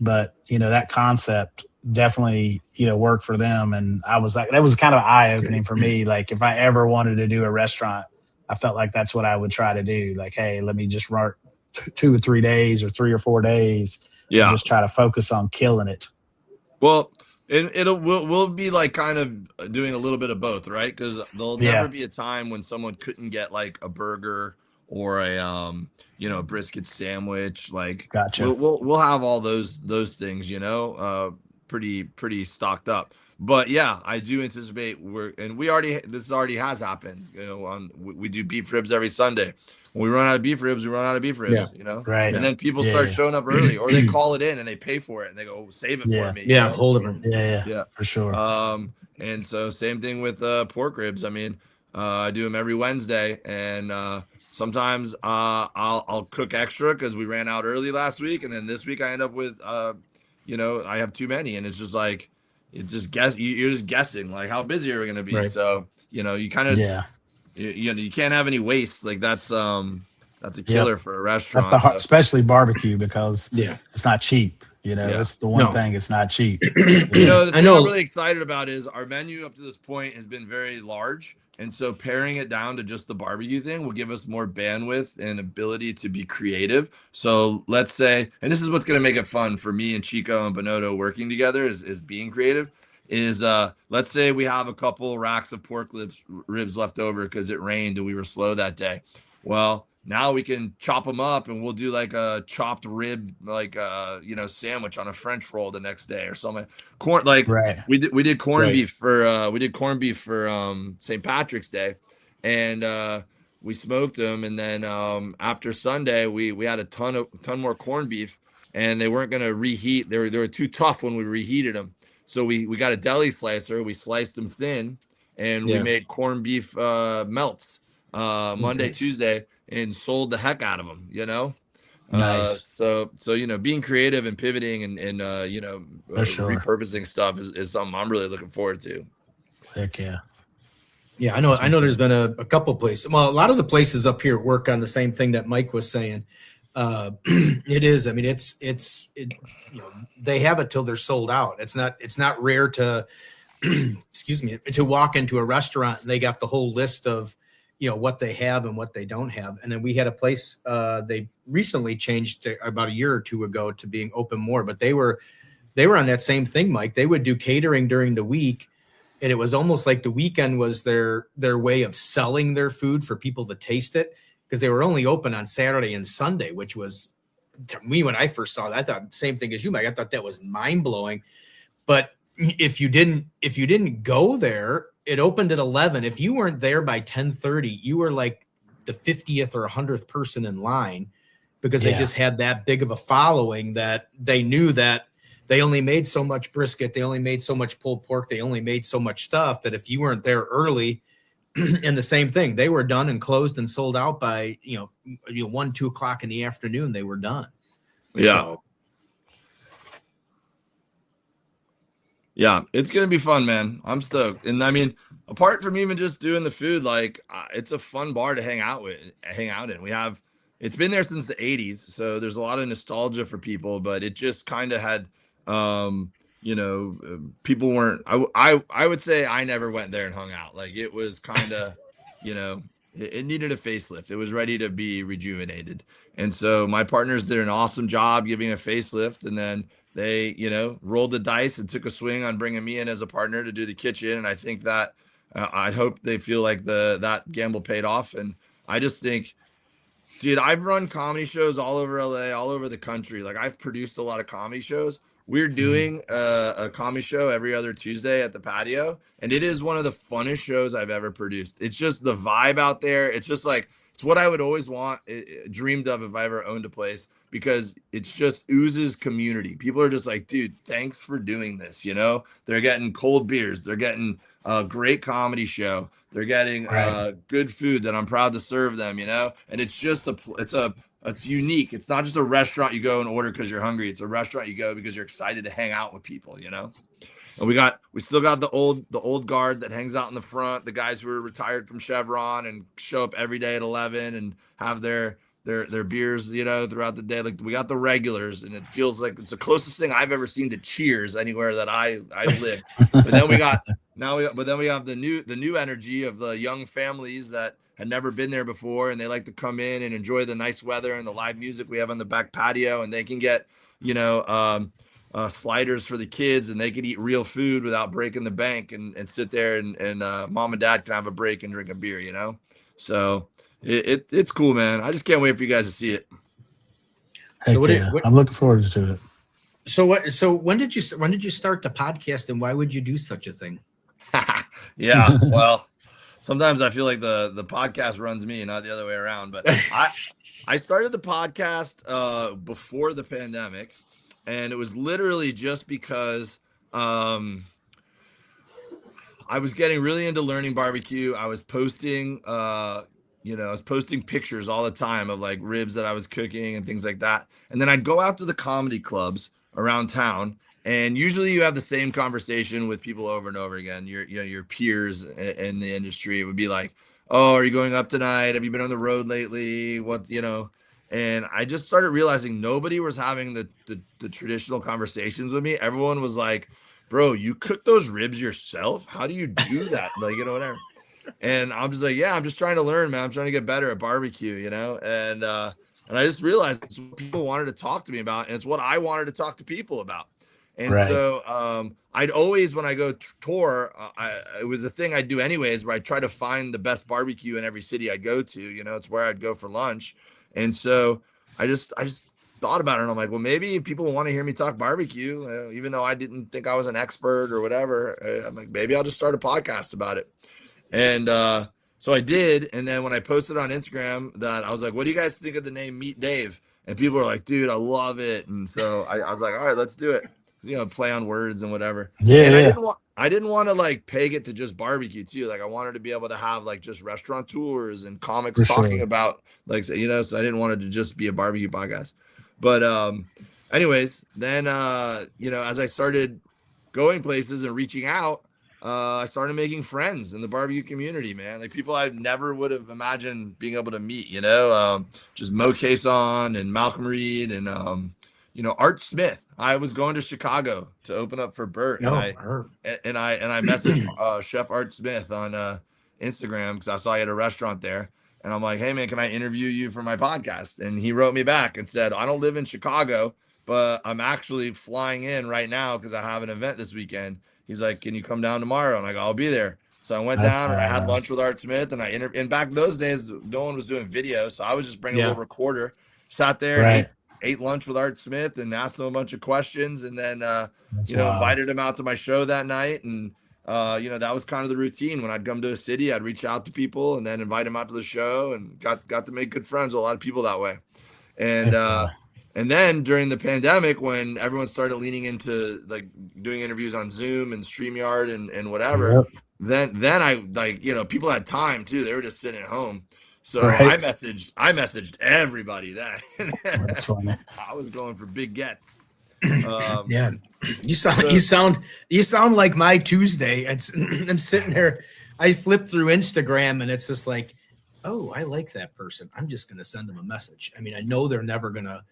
But, that concept definitely, worked for them. And I was like, that was kind of eye opening for me. Like if I ever wanted to do a restaurant, I felt like that's what I would try to do. Like, hey, let me just work 2 or 3 days or 3 or 4 days. Yeah. Just try to focus on killing it. Well, we'll be like kind of doing a little bit of both, right? Because there'll never be a time when someone couldn't get like a burger or a brisket sandwich. Like, gotcha. We'll have all those things, pretty stocked up. But yeah, I do anticipate this already has happened. We do beef ribs every Sunday. When we run out of beef ribs, right? And then people start showing up early, or they call it in and they pay for it and they go, save it for me. Yeah, hold it. Yeah, for sure. And so same thing with pork ribs. I mean, I do them every Wednesday, and sometimes I'll cook extra because we ran out early last week, and then this week I end up with I have too many, and it's just like you're just guessing like how busy are we going to be. Right. So you kind of you can't have any waste. Like that's a killer for a restaurant. That's especially barbecue because it's not cheap. That's the one thing. It's not cheap. The thing I'm really excited about is our menu up to this point has been very large. And so paring it down to just the barbecue thing will give us more bandwidth and ability to be creative. So let's say, and this is what's going to make it fun for me and Chico and Bonotto working together is being creative, is let's say we have a couple racks of pork ribs left over because it rained and we were slow that day. Well, now we can chop them up and we'll do like a chopped rib, like sandwich on a French roll the next day or something. Corn, like Right. we did corned Right. beef for St. Patrick's Day, and we smoked them, and then after Sunday we had a ton more corned beef, and they weren't gonna reheat. They were too tough when we reheated them. So we got a deli slicer. We sliced them thin, and we made corned beef melts Monday, Nice. Tuesday, and sold the heck out of them. Nice. So being creative and pivoting and For sure. repurposing stuff is something I'm really looking forward to. Heck yeah. Yeah, I know. There's been a couple places. Well, a lot of the places up here work on the same thing that Mike was saying. It is. I mean, they have it till they're sold out. It's not rare to, excuse me, to walk into a restaurant and they got the whole list of, what they have and what they don't have. And then we had a place, they recently changed about a year or two ago to being open more, but they were on that same thing, Mike. They would do catering during the week. And it was almost like the weekend was their way of selling their food for people to taste it, because they were only open on Saturday and Sunday, which was, to me, when I first saw that, I thought same thing as you, Mike. I thought that was mind blowing. But if you didn't go there, it opened at 11. If you weren't there by 10:30, you were like the 50th or 100th person in line, because they just had that big of a following that they knew that they only made so much brisket, they only made so much pulled pork, they only made so much stuff, that if you weren't there early, and the same thing, they were done and closed and sold out by 1, 2 o'clock in the afternoon. They were done. Yeah. So, yeah, it's gonna be fun, man. I'm stoked. And I mean, apart from even just doing the food, like it's a fun bar to hang out in. It's been there since the 80s, so there's a lot of nostalgia for people, but it just kind of had people weren't, I would say I never went there and hung out. Like, it was kind of, it needed a facelift. It was ready to be rejuvenated. And so my partners did an awesome job giving a facelift, and then they, rolled the dice and took a swing on bringing me in as a partner to do the kitchen. And I think that I hope they feel like that gamble paid off. And I just think, dude, I've run comedy shows all over LA, all over the country. Like, I've produced a lot of comedy shows. We're doing a comedy show every other Tuesday at the patio, and it is one of the funnest shows I've ever produced. It's just the vibe out there. It's just like, it's what I would always dreamed of if I ever owned a place, because it's just oozes community. People are just like, dude, thanks for doing this. They're getting cold beers. They're getting a great comedy show. They're getting good food that I'm proud to serve them, and it's just it's unique. It's not just a restaurant you go and order because you're hungry. It's a restaurant you go because you're excited to hang out with people, And we still got the old guard that hangs out in the front, the guys who are retired from Chevron and show up every day at 11 and have their beers, throughout the day. Like, we got the regulars, and it feels like it's the closest thing I've ever seen to Cheers anywhere that I live. But then we have the new energy of the young families that had never been there before, and they like to come in and enjoy the nice weather and the live music we have on the back patio, and they can get sliders for the kids, and they can eat real food without breaking the bank, and sit there and mom and dad can have a break and drink a beer, So it's cool, man. I just can't wait for you guys to see it. Heck yeah. I'm looking forward to it. So when did you start the podcast, and why would you do such a thing? Yeah, well, sometimes I feel like the podcast runs me, not the other way around. But I started the podcast before the pandemic, and it was literally just because I was getting really into learning barbecue. I was posting pictures all the time of like ribs that I was cooking and things like that. And then I'd go out to the comedy clubs around town, and usually you have the same conversation with people over and over again. Your peers in the industry. It would be like, "Oh, are you going up tonight? Have you been on the road lately? What?" And I just started realizing nobody was having the traditional conversations with me. Everyone was like, "Bro, you cook those ribs yourself? How do you do that?" Like, whatever. And I'm just like, "Yeah, I'm just trying to learn, man. I'm trying to get better at barbecue, And I just realized it's what people wanted to talk to me about, and it's what I wanted to talk to people about. And so I'd always, when I go tour, it was a thing I'd do anyways, where I try to find the best barbecue in every city I go to. You know, it's where I'd go for lunch. And so I just thought about it, and I'm like, well, maybe people want to hear me talk barbecue, even though I didn't think I was an expert or whatever. I'm like, maybe I'll just start a podcast about it. And so I did. And then when I posted on Instagram that, I was like, what do you guys think of the name Meet Dave? And people were like, dude, I love it. And so I was like, all right, let's do it. You know, play on words and whatever. Yeah. And I didn't want to like peg it to just barbecue too. Like I wanted to be able to have like just restaurant tours and comics talking about, like, you know, so I didn't want it to just be a barbecue podcast. But anyways, then you know, as I started going places and reaching out, I started making friends in the barbecue community, man. Like people I never would have imagined being able to meet, you know, just Mo Cason and Malcolm Reed and you know, Art Smith. I was going to Chicago to open up for Bert, and I messaged Chef Art Smith on Instagram because I saw he had a restaurant there, and I'm like, hey man, can I interview you for my podcast? And he wrote me back and said, I don't live in Chicago, but I'm actually flying in right now because I have an event this weekend. He's like, can you come down tomorrow? And I go, I'll be there. So I went down and I had lunch with Art Smith, and and back those days, no one was doing video, so I was just bringing a little recorder, sat there and ate lunch with Art Smith and asked him a bunch of questions, and then you know, invited him out to my show that night. And you know, that was kind of the routine. When I'd come to a city, I'd reach out to people and then invite them out to the show, and got to make good friends with a lot of people that way. And then during the pandemic, when everyone started leaning into like doing interviews on Zoom and StreamYard and whatever, then I, like, you know, people had time too. They were just sitting at home. So I messaged everybody that. That's funny. I was going for big gets. Yeah, you sound like my Tuesday. I'm sitting there. I flip through Instagram, and it's just like, oh, I like that person. I'm just going to send them a message. I mean, I know they're never going to.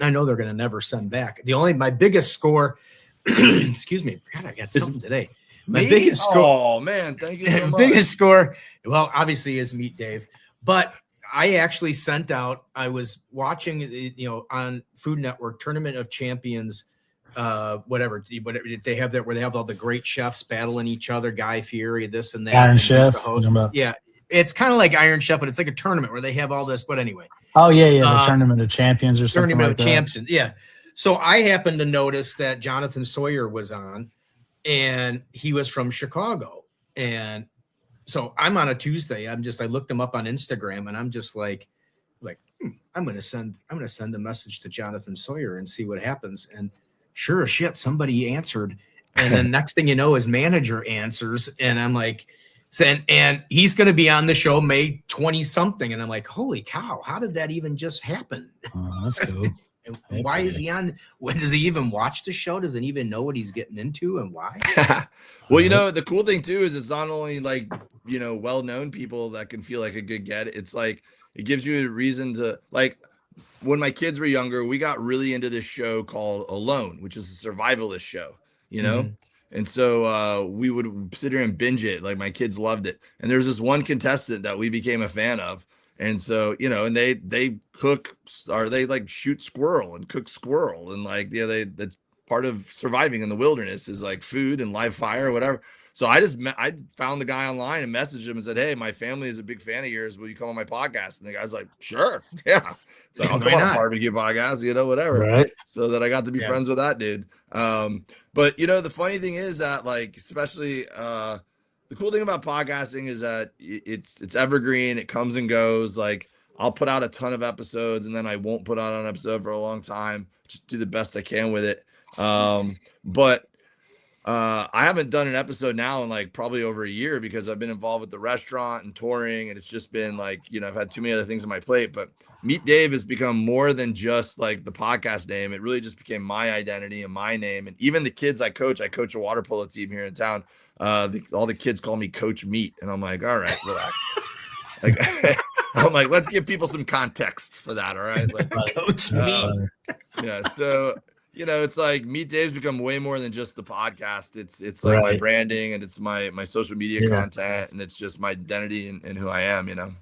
I know they're going to never send back. My biggest score. Excuse me. God, I got something today. My biggest score. Oh man, thank you so much. Biggest score. Well, obviously is Meet Dave, but I actually sent out. I was watching, you know, on Food Network, Tournament of Champions, whatever they have that, where they have all the great chefs battling each other, Guy Fieri, this and that. Iron and Chef. the host. Yeah, it's kind of like Iron Chef, but it's like a tournament where they have all this. But anyway. Oh yeah, the Tournament of Champions or something Tournament like of that. Champions, yeah. So I happened to notice that Jonathan Sawyer was on, and he was from Chicago, and so I'm on a Tuesday. I looked him up on Instagram, and I'm just like, I'm gonna send a message to Jonathan Sawyer and see what happens. And sure as shit, somebody answered, and then next thing you know, his manager answers, and I'm like. And he's going to be on the show May 20 something. And I'm like, holy cow, how did that even just happen? Oh, that's cool. And why is he on? When does he even watch the show? Doesn't even know what he's getting into and why? Well, you know, the cool thing too is it's not only like, you know, well-known people that can feel like a good get. It's like, it gives you a reason to, like, when my kids were younger, we got really into this show called Alone, which is a survivalist show, you know? Mm-hmm. And so we would sit here and binge it. Like my kids loved it. And there was this one contestant that we became a fan of. And so, you know, and they cook, or they like shoot squirrel and cook squirrel. And like, yeah, that's part of surviving in the wilderness is like food and live fire or whatever. So I found the guy online and messaged him and said, hey, my family is a big fan of yours. Will you come on my podcast? And the guy's like, sure. Yeah. So I'll come on a barbecue podcast, you know, whatever. Right. So that I got to be friends with that dude. But you know, the funny thing is that, like, especially the cool thing about podcasting is that it's evergreen. It comes and goes. Like, I'll put out a ton of episodes and then I won't put out an episode for a long time. Just do the best I can with it. But I haven't done an episode now in like probably over a year because I've been involved with the restaurant and touring, and it's just been like, you know, I've had too many other things on my plate. But Meet Dave has become more than just like the podcast name. It really just became my identity and my name. And even the kids I coach a water polo team here in town. All the kids call me Coach Meat, and I'm like, all right, relax. Like, I'm like, let's give people some context for that. All right, like, Coach Meat. Yeah, so. You know, it's like Meet Dave's become way more than just the podcast. It's like my branding, and it's my social media content, and it's just my identity and who I am, you know.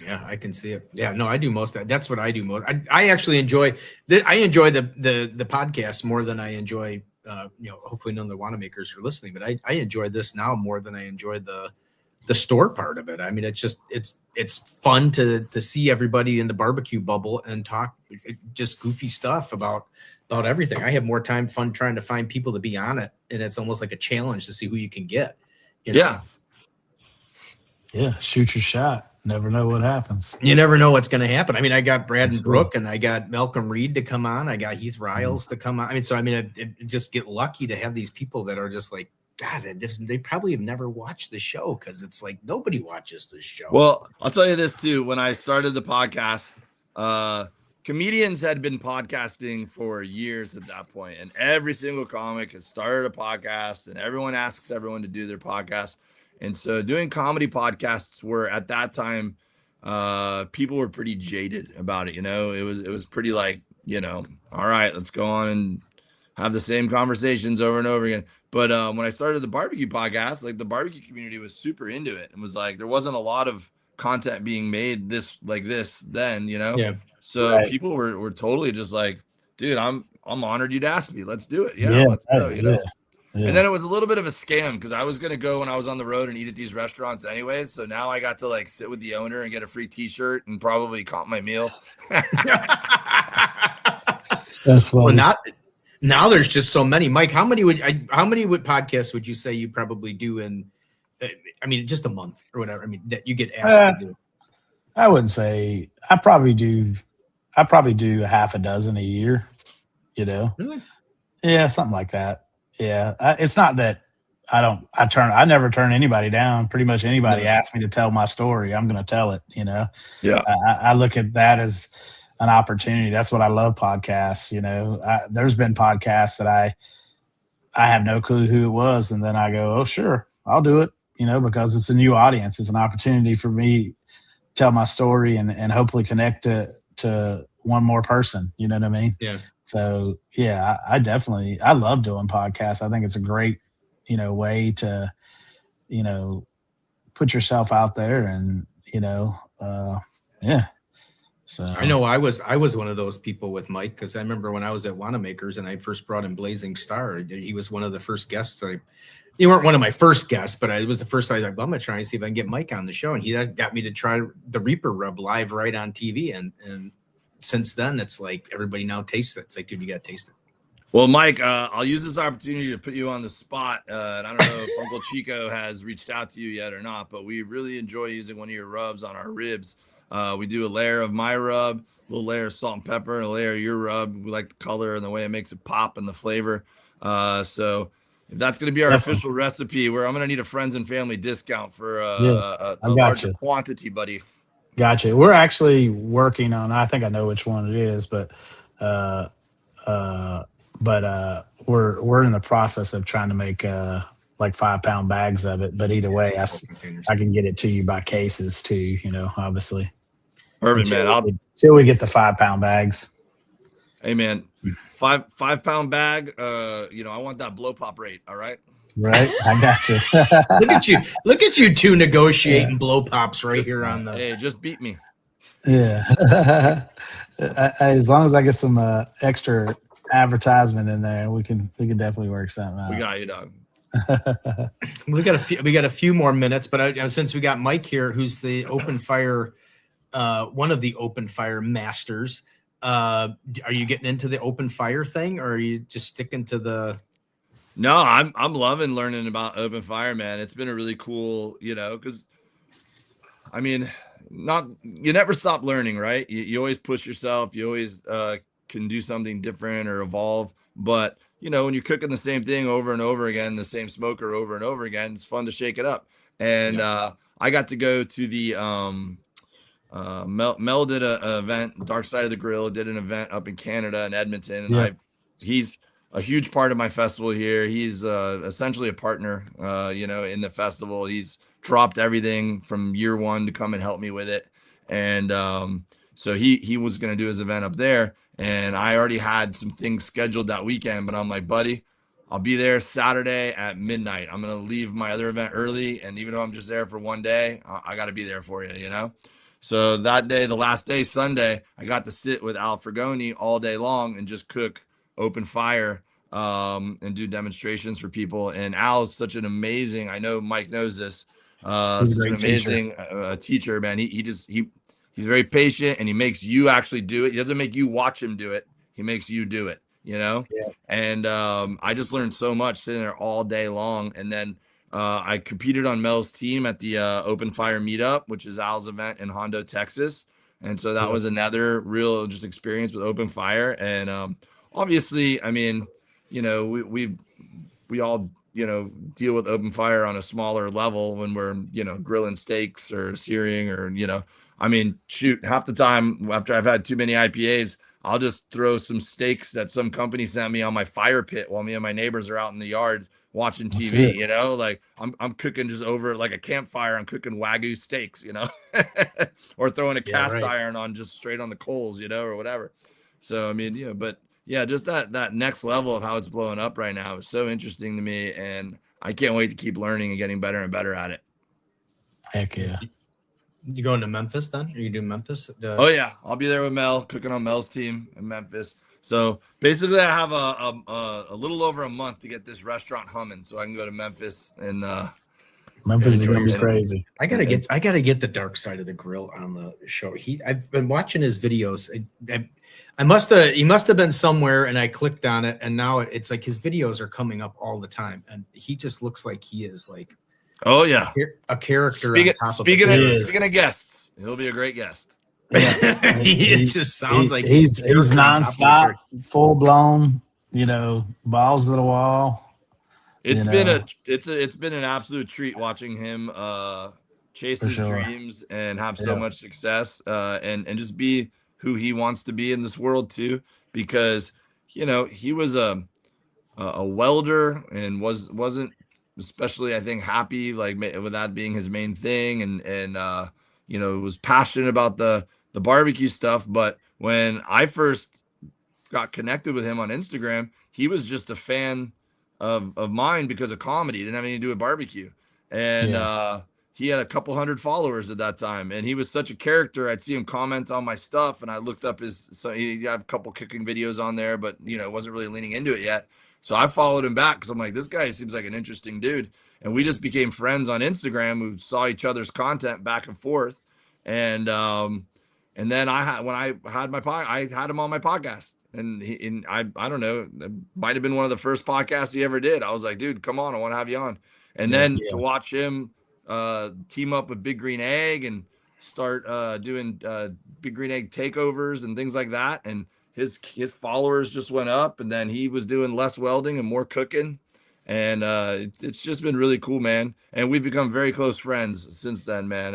Yeah, I can see it. Yeah, no, I do most of that. That's what I do most. I actually enjoy the podcast more than I enjoy, hopefully none of the Wanamakers are listening, but I enjoy this now more than I enjoy the store part of it. I mean, it's fun to see everybody in the barbecue bubble and talk just goofy stuff about everything. I have more fun trying to find people to be on it, and it's almost like a challenge to see who you can get. Yeah. Yeah, shoot your shot. Never know what happens. You never know what's going to happen. I mean, I got Brad and Brooke, and I got Malcolm Reed to come on. I got Heath Riles to come on. I mean, I just get lucky to have these people that are just like, God, they probably have never watched the show because it's like nobody watches this show. Well, I'll tell you this too. When I started the podcast, comedians had been podcasting for years at that point, and every single comic has started a podcast, and everyone asks everyone to do their podcast. And so doing comedy podcasts were at that time, people were pretty jaded about it. It was pretty like, all right, let's go on and have the same conversations over and over again. But when I started the barbecue podcast, like the barbecue community was super into it and was like, there wasn't a lot of content being made this then, Yeah. So Right. people were totally just like, dude, I'm honored you'd ask me. Let's do it. Yeah, let's go. Yeah. And then it was a little bit of a scam because I was going to go when I was on the road and eat at these restaurants anyways. So now I got to like sit with the owner and get a free t-shirt and probably comp my meal. That's Well, funny. now there's just so many. Mike, how many podcasts would you say you probably do in, just a month or whatever? I mean, that you get asked to do. I wouldn't say I probably do a half a dozen a year, Really? Yeah, something like that. Yeah. It's not that I never turn anybody down. Pretty much anybody asks me to tell my story, I'm going to tell it, Yeah. I look at that as an opportunity. That's what I love podcasts. There's been podcasts that I have no clue who it was. And then I go, oh, sure, I'll do it, because it's a new audience. It's an opportunity for me to tell my story and hopefully connect to one more person. You know what I mean? Yeah. So yeah, I love doing podcasts. I think it's a great, way to, put yourself out there and, yeah. So I know I was one of those people with Mike because I remember when I was at Wanamakers and I first brought in Blazing Star. He was one of the first guests. You weren't one of my first guests, but it was the first time I was like, well, I'm going to try and see if I can get Mike on the show. And he got me to try the Reaper rub live right on TV. And since then, it's like everybody now tastes it. It's like, dude, you got to taste it. Well, Mike, I'll use this opportunity to put you on the spot. And I don't know if Uncle Chico has reached out to you yet or not, but we really enjoy using one of your rubs on our ribs. We do a layer of my rub, a little layer of salt and pepper, and a layer of your rub. We like the color and the way it makes it pop and the flavor. So if that's going to be our official recipe, I'm going to need a friends and family discount for a larger quantity, buddy. Gotcha. We're actually working on, I think I know which one it is, but we're in the process of trying to make like 5-pound bags of it. But either way, I can get it to you by cases too, obviously. Perfect, man. Until we get the 5-pound bags. Hey, man, 5-pound bag. I want that blow pop rate. All right. Right. I got you. Look at you two negotiating blow pops right here on the. Hey, just beat me. Yeah. As long as I get some extra advertisement in there, we can definitely work something out. We got you, dog. We got a few more minutes, but since we got Mike here, who's the open fire, one of the open fire masters, are you getting into the open fire thing, or are you just sticking to the? No, I'm loving learning about open fire, man. It's been a really cool, because you never stop learning, right? You always push yourself. You always can do something different or evolve. But, when you're cooking the same thing over and over again, the same smoker over and over again, it's fun to shake it up. And I got to go to the Mel did an event, Dark Side of the Grill did an event up in Canada in Edmonton. And he's a huge part of my festival here. He's essentially a partner, in the festival. He's dropped everything from year one to come and help me with it. And so he was going to do his event up there. And I already had some things scheduled that weekend, but I'm like, buddy, I'll be there Saturday at midnight. I'm going to leave my other event early. And even though I'm just there for one day, I got to be there for you, So that day, the last day, Sunday, I got to sit with Al Fragoni all day long and just cook open fire and do demonstrations for people. And Al's such an amazing, I know Mike knows this, He's such a an great amazing teacher, man. He's very patient, and he makes you actually do it. He doesn't make you watch him do it. He makes you do it, you know? Yeah. And I just learned so much sitting there all day long. And then I competed on Mel's team at the Open Fire Meetup, which is Al's event in Hondo, Texas. And so that was another real just experience with Open Fire. And obviously, I mean, you know, we all, you know, deal with open fire on a smaller level when we're, you know, grilling steaks or searing or, you know, I mean, shoot, half the time after I've had too many IPAs, I'll just throw some steaks that some company sent me on my fire pit while me and my neighbors are out in the yard watching TV, you know, like I'm cooking just over like a campfire. I'm cooking Wagyu steaks, you know, or throwing a cast iron on just straight on the coals, you know, or whatever. So, I mean, you know, but yeah, just that next level of how it's blowing up right now is so interesting to me. And I can't wait to keep learning and getting better and better at it. Heck yeah. You going to Memphis then? Are you doing Memphis? Oh yeah, I'll be there with Mel, cooking on Mel's team in Memphis. So basically, I have a little over a month to get this restaurant humming, so I can go to Memphis and Memphis is gonna be crazy. I gotta get the dark side of the grill on the show. I've been watching his videos. He must have been somewhere, and I clicked on it, and now it's like his videos are coming up all the time, and he just looks like he is like. Oh yeah, a character. Speaking of guests, he'll be a great guest. Yeah. It just sounds like he's nonstop, full blown. You know, balls to the wall. It's been an absolute treat watching him chase his dreams and have so much success and just be who he wants to be in this world too. Because you know he was a welder and wasn't. Especially, I think, happy like with that being his main thing, and you know, was passionate about the barbecue stuff. But when I first got connected with him on Instagram, he was just a fan of mine because of comedy. He didn't have anything to do with barbecue, and he had a couple hundred followers at that time, and he was such a character. I'd see him comment on my stuff, and I looked up he had a couple cooking videos on there, but you know, wasn't really leaning into it yet. So I followed him back because I'm like, this guy seems like an interesting dude. And we just became friends on Instagram who saw each other's content back and forth. And then I had him on my podcast. And I don't know, it might have been one of the first podcasts he ever did. I was like, dude, come on, I want to have you on. And then to watch him team up with Big Green Egg and start doing Big Green Egg takeovers and things like that. And his followers just went up, and then he was doing less welding and more cooking. And it's just been really cool, man. And we've become very close friends since then, man.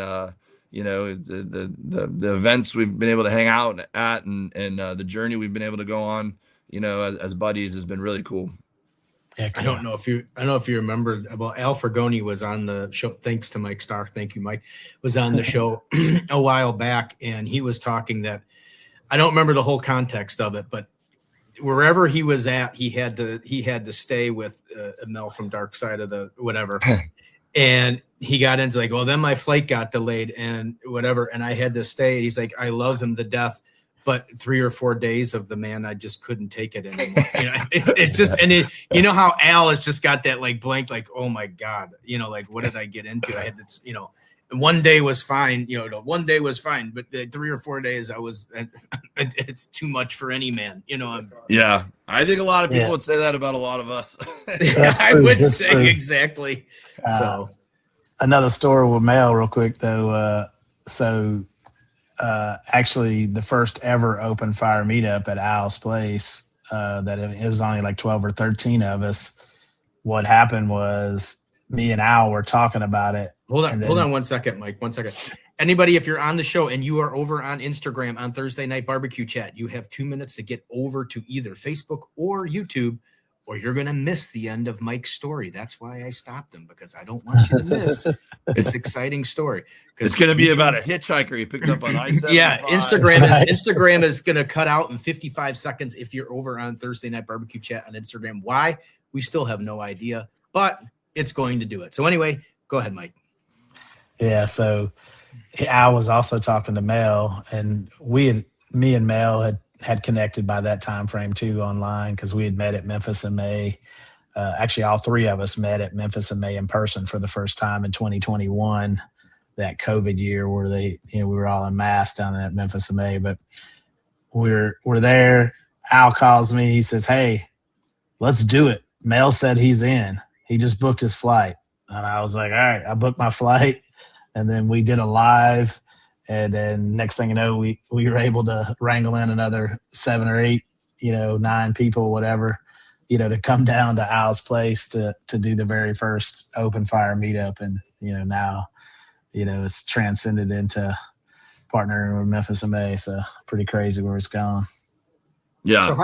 You know, the events we've been able to hang out at and the journey we've been able to go on, you know, as buddies has been really cool. I don't know if you remember. Well, Al Fragoni was on the show. Thanks to Mike Starr. Thank you, Mike. Was on the show a while back, and he was talking that. I don't remember the whole context of it, but wherever he was at, he had to stay with Mel from Dark Side of the whatever. And he got into like, well, then my flight got delayed and whatever. And I had to stay. He's like, I love him to death, but 3 or 4 days of the man, I just couldn't take it anymore. You know, it's just, and you know how Al has just got that like blank, like, oh my God, you know, like, what did I get into? I had to, you know, one day was fine, you know, one day was fine, but 3 or 4 days it's too much for any man, you know. Yeah. I think a lot of people would say that about a lot of us. I would say true. Exactly. So another story with Mel real quick though. Actually the first ever open fire meetup at Al's place, that it was only like 12 or 13 of us. What happened was me and Al were talking about it. Hold on 1 second, Mike. 1 second. Anybody, if you're on the show and you are over on Instagram on Thursday Night BBQ Chat, you have 2 minutes to get over to either Facebook or YouTube, or you're going to miss the end of Mike's story. That's why I stopped him, because I don't want you to miss this exciting story. It's going to be about a hitchhiker he picked up on I-75. Yeah, Instagram is going to cut out in 55 seconds if you're over on Thursday Night BBQ Chat on Instagram. Why? We still have no idea, but it's going to do it. So anyway, go ahead, Mike. Yeah, so I was also talking to Mel, and me and Mel had connected by that time frame too online, because we had met at Memphis in May. Actually, all three of us met at Memphis in May in person for the first time in 2021, that COVID year where we were all in mass down at Memphis in May. But we're there. Al calls me. He says, "Hey, let's do it." Mel said he's in. He just booked his flight. And I was like, all right, I booked my flight. And then we did a live. And then next thing you know, we were able to wrangle in another 7 or 8, 9 people, whatever, to come down to Al's place to do the very first open fire meetup. And, now, it's transcended into partnering with Memphis and May. So pretty crazy where it's gone. Yeah. So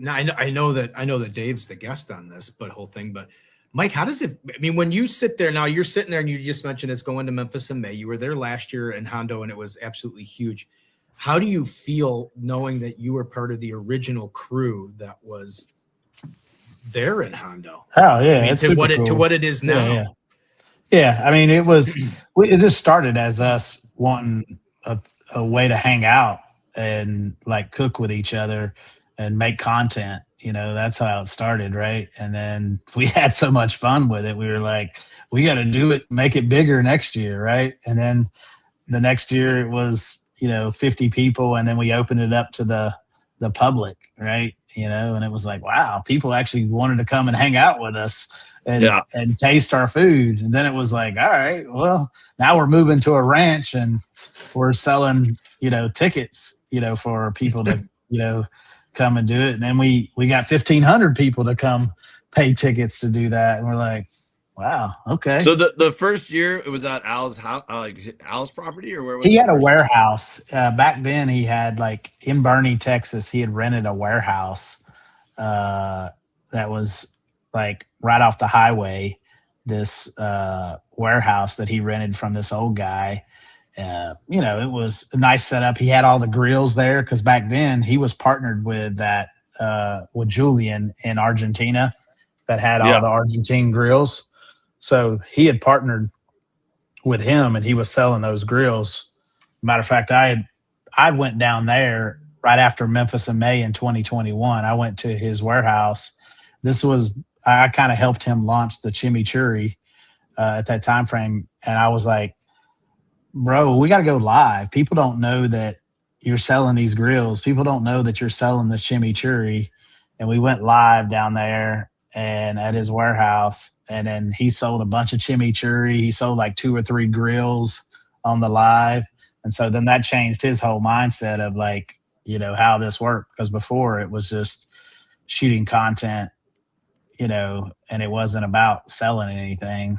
I know that Dave's the guest on this whole thing, but Mike, how does it, when you sit there now, you're sitting there and you just mentioned it's going to Memphis in May. You were there last year in Hondo and it was absolutely huge. How do you feel knowing that you were part of the original crew that was there in Hondo? Oh yeah. To what it is now. Yeah. It just started as us wanting a way to hang out and like cook with each other and make content. That's how it started, right? And then we had so much fun with it. We were like, we got to do it, make it bigger next year, right? And then the next year it was, 50 people, and then we opened it up to the public, right? And it was like, wow, people actually wanted to come and hang out with us and taste our food. And then it was like, all right, well, now we're moving to a ranch and we're selling, tickets, for people to, come and do it. And then we got 1,500 people to come pay tickets to do that. And we're like, wow, okay. So the first year it was at Al's house, Al's property, or where was he had a warehouse. Back then he had in Bernie, Texas, he had rented a warehouse that was right off the highway, this warehouse that he rented from this old guy. It was a nice setup. He had all the grills there because back then he was partnered with with Julian in Argentina that had all the Argentine grills. So he had partnered with him and he was selling those grills. Matter of fact, I went down there right after Memphis in May in 2021. I went to his warehouse. I kind of helped him launch the chimichurri at that time frame. And I was like, bro, we got to go live. People don't know that you're selling these grills. People don't know that you're selling this chimichurri. And we went live down there and at his warehouse. And then he sold a bunch of chimichurri. He sold 2 or 3 grills on the live. And so then that changed his whole mindset of how this worked. Because before it was just shooting content, and it wasn't about selling anything,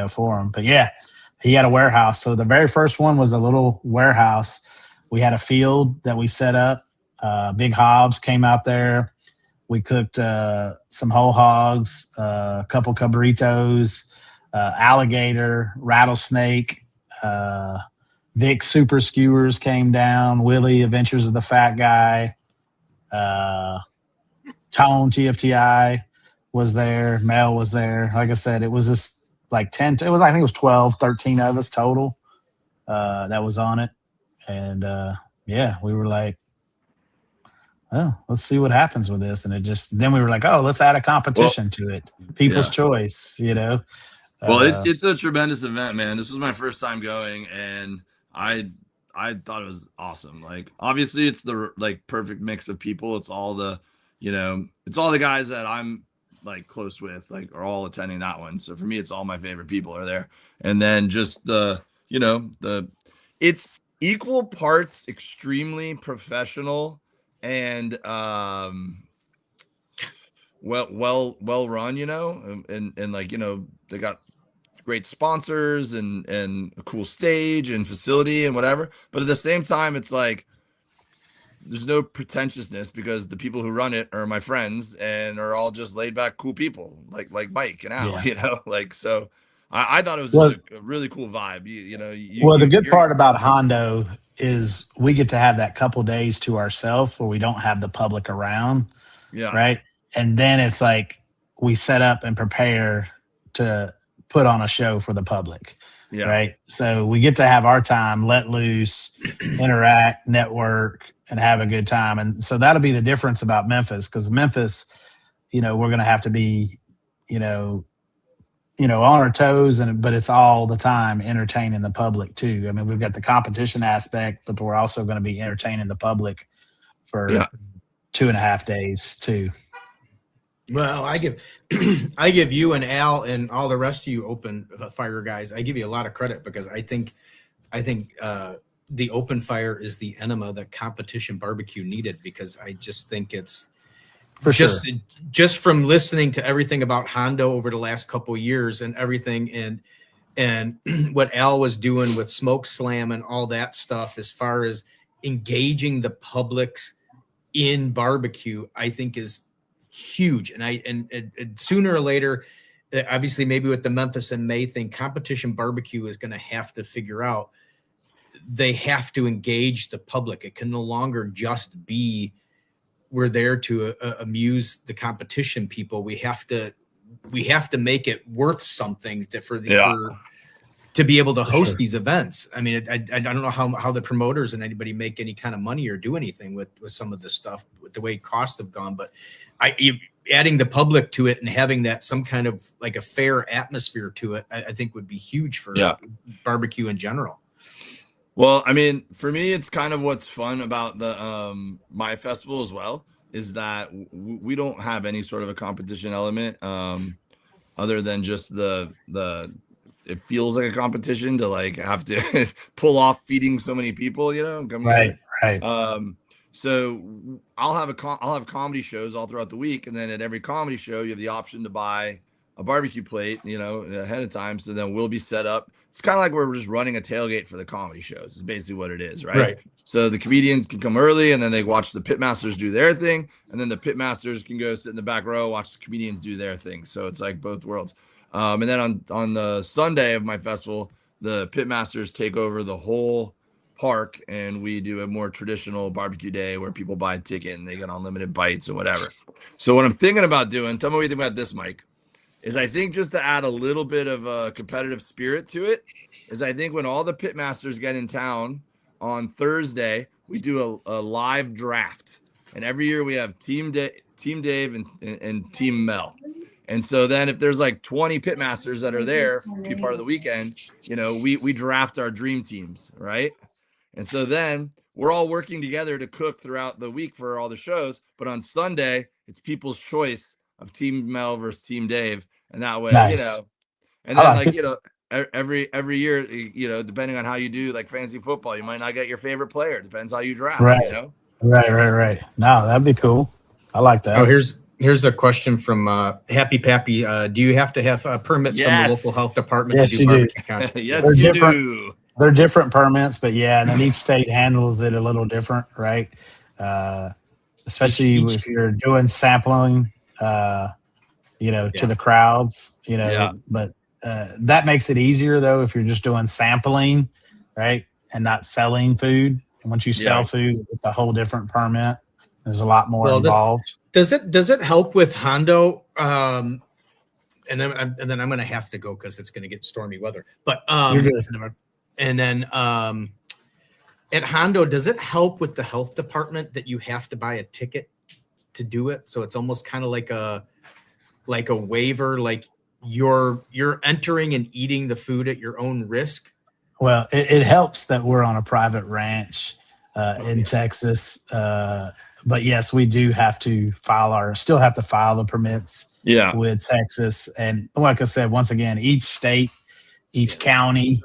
for him. But yeah. He had a warehouse. So the very first one was a little warehouse. We had a field that we set up. Big Hobbs came out there. We cooked some whole hogs, a couple cabritos, alligator, rattlesnake. Vic Super Skewers came down. Willie, Adventures of the Fat Guy. Tone, TFTI was there. Mel was there. Like I said, it was just 10. I think it was 12, 13 of us total that was on it. And we were like, well, let's see what happens with this. And then we were like, oh, let's add a competition to it. People's choice, Well, it's a tremendous event, man. This was my first time going, and I thought it was awesome. Obviously it's the perfect mix of people. It's all the, it's all the guys that I'm close with, are all attending that one. So for me, it's all my favorite people are there. And then just it's equal parts extremely professional and well run, and they got great sponsors and a cool stage and facility and whatever. But at the same time, it's there's no pretentiousness because the people who run it are my friends and are all just laid back, cool people like Mike and Al, so I thought it was just a really cool vibe. The good part about Hondo is we get to have that couple days to ourselves where we don't have the public around. Yeah. Right. And then it's we set up and prepare to put on a show for the public. Yeah. Right. So we get to have our time, let loose, interact, network, and have a good time. And so that'll be the difference about Memphis, because Memphis, we're going to have to be, on our toes, but it's all the time entertaining the public too. I mean, we've got the competition aspect, but we're also going to be entertaining the public for 2.5 days too. Well, I give you and Al and all the rest of you open fire guys, I give you a lot of credit, because I think the open fire is the enema that competition barbecue needed, because I just think it's just from listening to everything about Hondo over the last couple of years and everything, and what Al was doing with Smoke Slam and all that stuff, as far as engaging the publics in barbecue, I think is huge. And sooner or later, obviously maybe with the Memphis and May thing, competition barbecue is going to have to figure out, they have to engage the public. It can no longer just be, we're there to amuse the competition people. We have to make it worth something to be able to host these events. I mean, I don't know how the promoters and anybody make any kind of money or do anything with some of this stuff, with the way costs have gone. But adding the public to it and having that some kind of like a fair atmosphere to it, I think would be huge for barbecue in general. Well, I mean, for me, it's kind of what's fun about the my festival as well, is that we don't have any sort of a competition element, other than just the it feels like a competition to like have to pull off feeding so many people, Right. So I'll have comedy shows all throughout the week, and then at every comedy show you have the option to buy a barbecue plate, ahead of time. So then we'll be set up. It's kind of like we're just running a tailgate for the comedy shows. Is basically what it is, right? So the comedians can come early, and then they watch the pitmasters do their thing, and then the pitmasters can go sit in the back row, watch the comedians do their thing. So it's like both worlds. And then on the Sunday of my festival, the pitmasters take over the whole park, and we do a more traditional barbecue day where people buy a ticket and they get unlimited bites or whatever. So what I'm thinking about doing, tell me what you think about this, Mike, is I think just to add a little bit of a competitive spirit to it, is I think when all the pitmasters get in town on Thursday, we do a live draft. And every year we have Team Dave and Team Mel. And so then if there's like 20 pitmasters that are there for be part of the weekend, we draft our dream teams, right? And so then we're all working together to cook throughout the week for all the shows. But on Sunday, it's people's choice of Team Mel versus Team Dave. And that way, Nice. and then every year, depending on how you do like fantasy football, you might not get your favorite player. Depends how you draft, Right. Right. No, that'd be cool. I like that. Oh, here's a question from Happy Pappy. Do you have to have permits from the local health department Yes, to do you do. barbecue content? Yes, you do. They're different permits, but and then each state handles it a little different, right? Especially if you're doing sampling, to the crowds, but that makes it easier though if you're just doing sampling, right, and not selling food. And once you sell food, it's a whole different permit. There's a lot more involved. Does it help with Hondo? And then I'm going to have to go because it's going to get stormy weather. But You're good. and then at Hondo, does it help with the health department that you have to buy a ticket to do it? So it's almost kind of like a waiver, like you're entering and eating the food at your own risk. Well, it helps that we're on a private ranch in Texas. But yes, we do have to still have to file the permits with Texas. And like I said, once again, each state, each county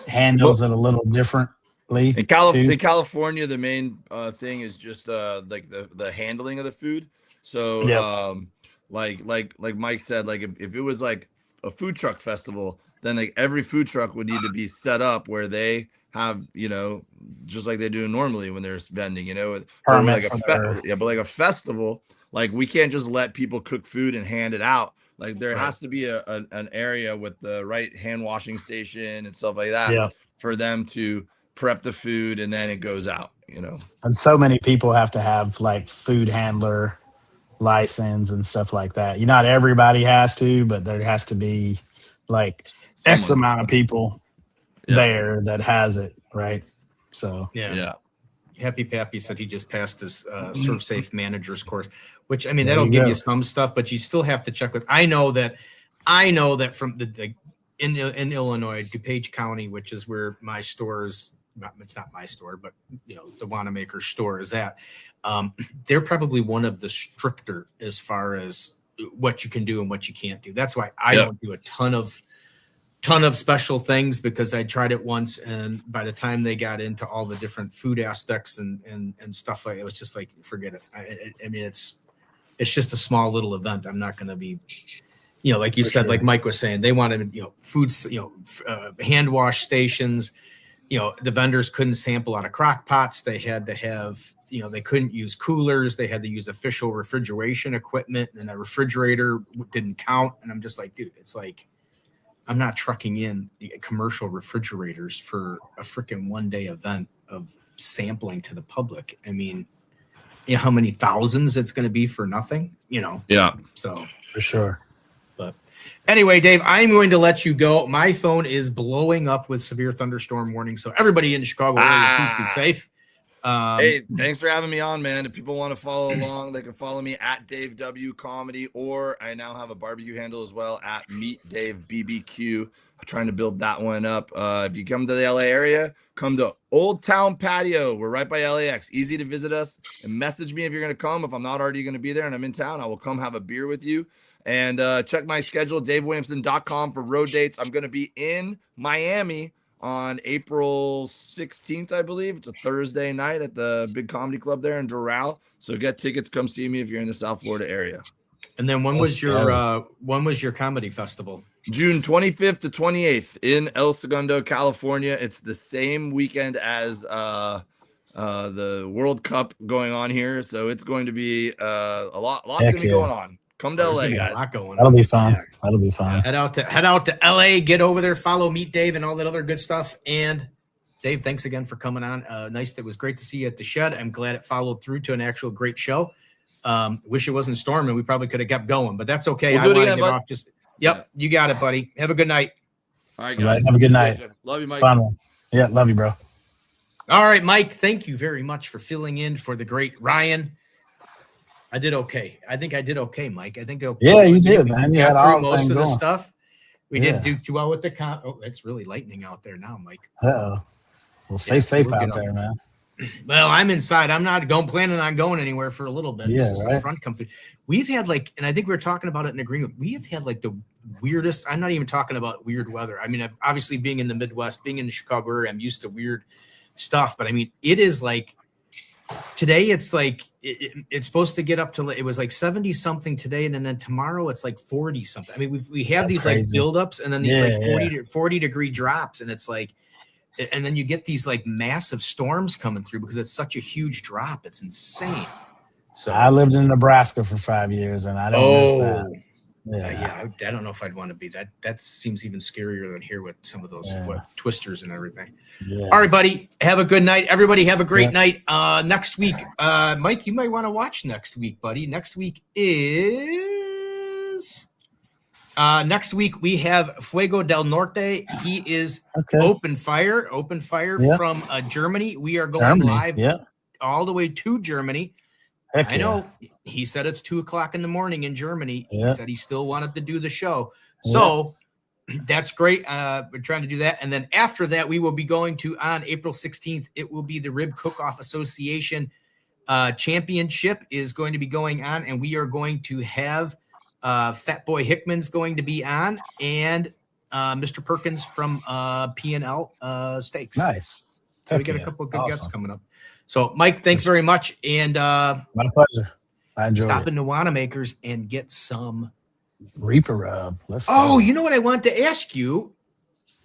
handles it a little differently. In California, the main thing is just like the handling of the food. So like Mike said, like if it was like a food truck festival, then like every food truck would need to be set up where they have, just like they do normally when they're vending, but like a festival, like we can't just let people cook food and hand it out. Like there has to be an area with the right hand washing station and stuff like that for them to prep the food, and then it goes out, And so many people have to have like food handler license and stuff like that. Not everybody has to, but there has to be like X amount of people there that has it, right? So Yeah. Happy Pappy said he just passed his Serve Safe manager's course, which I mean There that'll you give go. you some stuff, but you still have to check with. I know that from in Illinois, DuPage County, which is where my store is. It's not my store, but the Wanamaker store is at. They're probably one of the stricter as far as what you can do and what you can't do. That's why I don't do a ton of special things, because I tried it once, and by the time they got into all the different food aspects and stuff like it, was just like, forget it. I mean, it's just a small little event. I'm not going to be, like you said, like Mike was saying, they wanted, foods, hand wash stations. The vendors couldn't sample out of crock pots. They had to have, they couldn't use coolers. They had to use official refrigeration equipment, and a refrigerator didn't count. And I'm just like, dude, it's like, I'm not trucking in commercial refrigerators for a freaking one-day event of sampling to the public. I mean, how many thousands it's going to be for nothing, Yeah. So for sure. But anyway, Dave, I'm going to let you go. My phone is blowing up with severe thunderstorm warning. So everybody in the Chicago area, please be safe. Hey, thanks for having me on, man. If people want to follow along, they can follow me at Dave W Comedy, or I now have a barbecue handle as well at Meet Dave BBQ. I'm trying to build that one up. If you come to the LA area, come to Old Town Patio. We're right by LAX. Easy to visit us, and message me if you're going to come. If I'm not already going to be there and I'm in town, I will come have a beer with you. And check my schedule, DaveWilliamson.com, for road dates. I'm going to be in Miami on April 16th, I believe. It's a Thursday night at the big comedy club there in Doral. So get tickets, come see me if you're in the South Florida area. And then when was your comedy festival? June 25th to 28th in El Segundo, California. It's the same weekend as the World Cup going on here. So it's going to be a lot's going to be going on. Come to LA, guys. That'll be fun. Yeah. That'll be fun. Head out to LA, get over there, follow Meet Dave and all that other good stuff. And Dave, thanks again for coming on. Nice. It was great to see you at the shed. I'm glad it followed through to an actual great show. Wish it wasn't storming. We probably could have kept going, but that's okay. We'll I want to get off. You got it, buddy. Have a good night. All right, guys. Have a good night. Love you, Mike. Fun one. Yeah, love you, bro. All right, Mike. Thank you very much for filling in for the great Ryan. I did okay. I think I did okay, Mike. I think you did, man. You got had through all most of the going. stuff. We didn't do too well with the Oh, it's really lightning out there now, Mike. Uh-oh. Well, stay safe out there, man. Well, I'm inside. I'm not planning on going anywhere for a little bit. Yeah, just the front comes through. We've had and I think we were talking about it in agreement. We have had the weirdest. I'm not even talking about weird weather. I mean, obviously being in the Midwest, being in the Chicago area, I'm used to weird stuff. But I mean, it is today. It's it's supposed to get up to. It was 70 something today, and then tomorrow it's 40 something. I mean, we have these crazy. buildups, and then these 40 degree drops, and it's and then you get these massive storms coming through because it's such a huge drop. It's insane. So I lived in Nebraska for 5 years, and I don't miss that. I don't know if I'd want to be that. That seems even scarier than here with some of those twisters and everything. Yeah. All right, buddy. Have a good night. Everybody have a great night. Next week, Mike, you might want to watch next week, buddy. Next week is we have Fuego del Norte. He is open fire from Germany. We are going live all the way to Germany. I know he said it's 2:00 in the morning in Germany. He said he still wanted to do the show. So that's great. We're trying to do that. And then after that, we will be going to, on April 16th, it will be the Rib Cook-Off Association Championship is going to be going on. And we are going to have Fat Boy Hickman's going to be on, and Mr. Perkins from P&L Steaks. Nice. So we got a couple of good guests coming up. So, Mike, thanks very much. And my pleasure. I enjoyed stop in the Wanamakers and get some Reaper Rub. Let's go. You know what I want to ask you?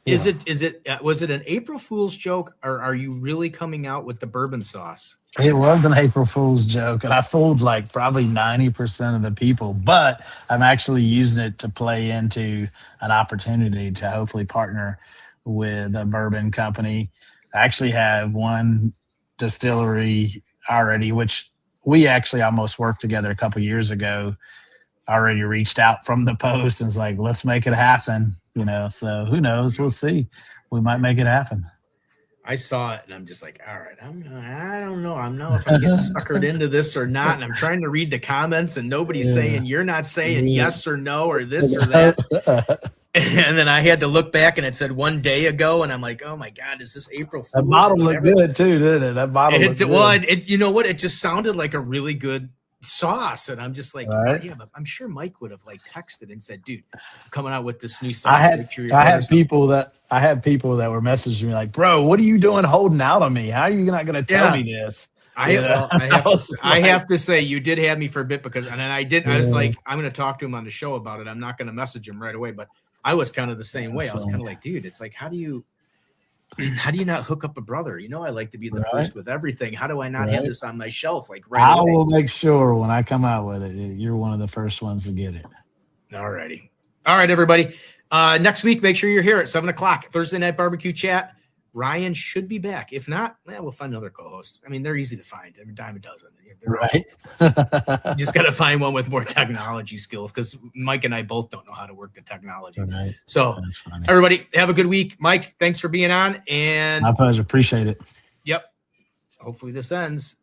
Was it an April Fool's joke, or are you really coming out with the bourbon sauce? It was an April Fool's joke, and I fooled probably 90% of the people, but I'm actually using it to play into an opportunity to hopefully partner with a bourbon company. I actually have one distillery already, which we actually almost worked together a couple years ago, already reached out from the post and was like, let's make it happen. you know. So who knows? We'll see. We might make it happen. I saw it and I'm just like, all right, I don't know. I'm not if I'm getting suckered into this or not. And I'm trying to read the comments and nobody's saying, you're not saying yes or no or this or that. And then I had to look back and it said 1 day ago. And I'm like, oh my God, is this April Fool's? That bottle looked good too, didn't it? That bottle looked good. Well, you know what? It just sounded like a really good sauce. And I'm just like, right. Yeah, but I'm sure Mike would have like texted and said, dude, I'm coming out with this new sauce. I had people that were messaging me like, bro, what are you doing holding out on me? How are you not going to tell me this? I have to say you did have me for a bit because, and then I did. I was like, I'm going to talk to him on the show about it. I'm not going to message him right away, but I was kind of the same way. I was kind of like, dude, it's like, how do you not hook up a brother? You know, I like to be the first with everything. How do I not have this on my shelf? Like right away? I will make sure when I come out with it, you're one of the first ones to get it. All righty. All right, everybody. Next week, make sure you're here at 7:00, Thursday Night BBQ Chat. Ryan should be back. If not, we'll find another co-host. I mean, they're easy to find. Every dime a dozen. Right. You just got to find one with more technology skills because Mike and I both don't know how to work the technology. Right. So, everybody, have a good week. Mike, thanks for being on. And my pleasure. Appreciate it. Yep. Hopefully this ends.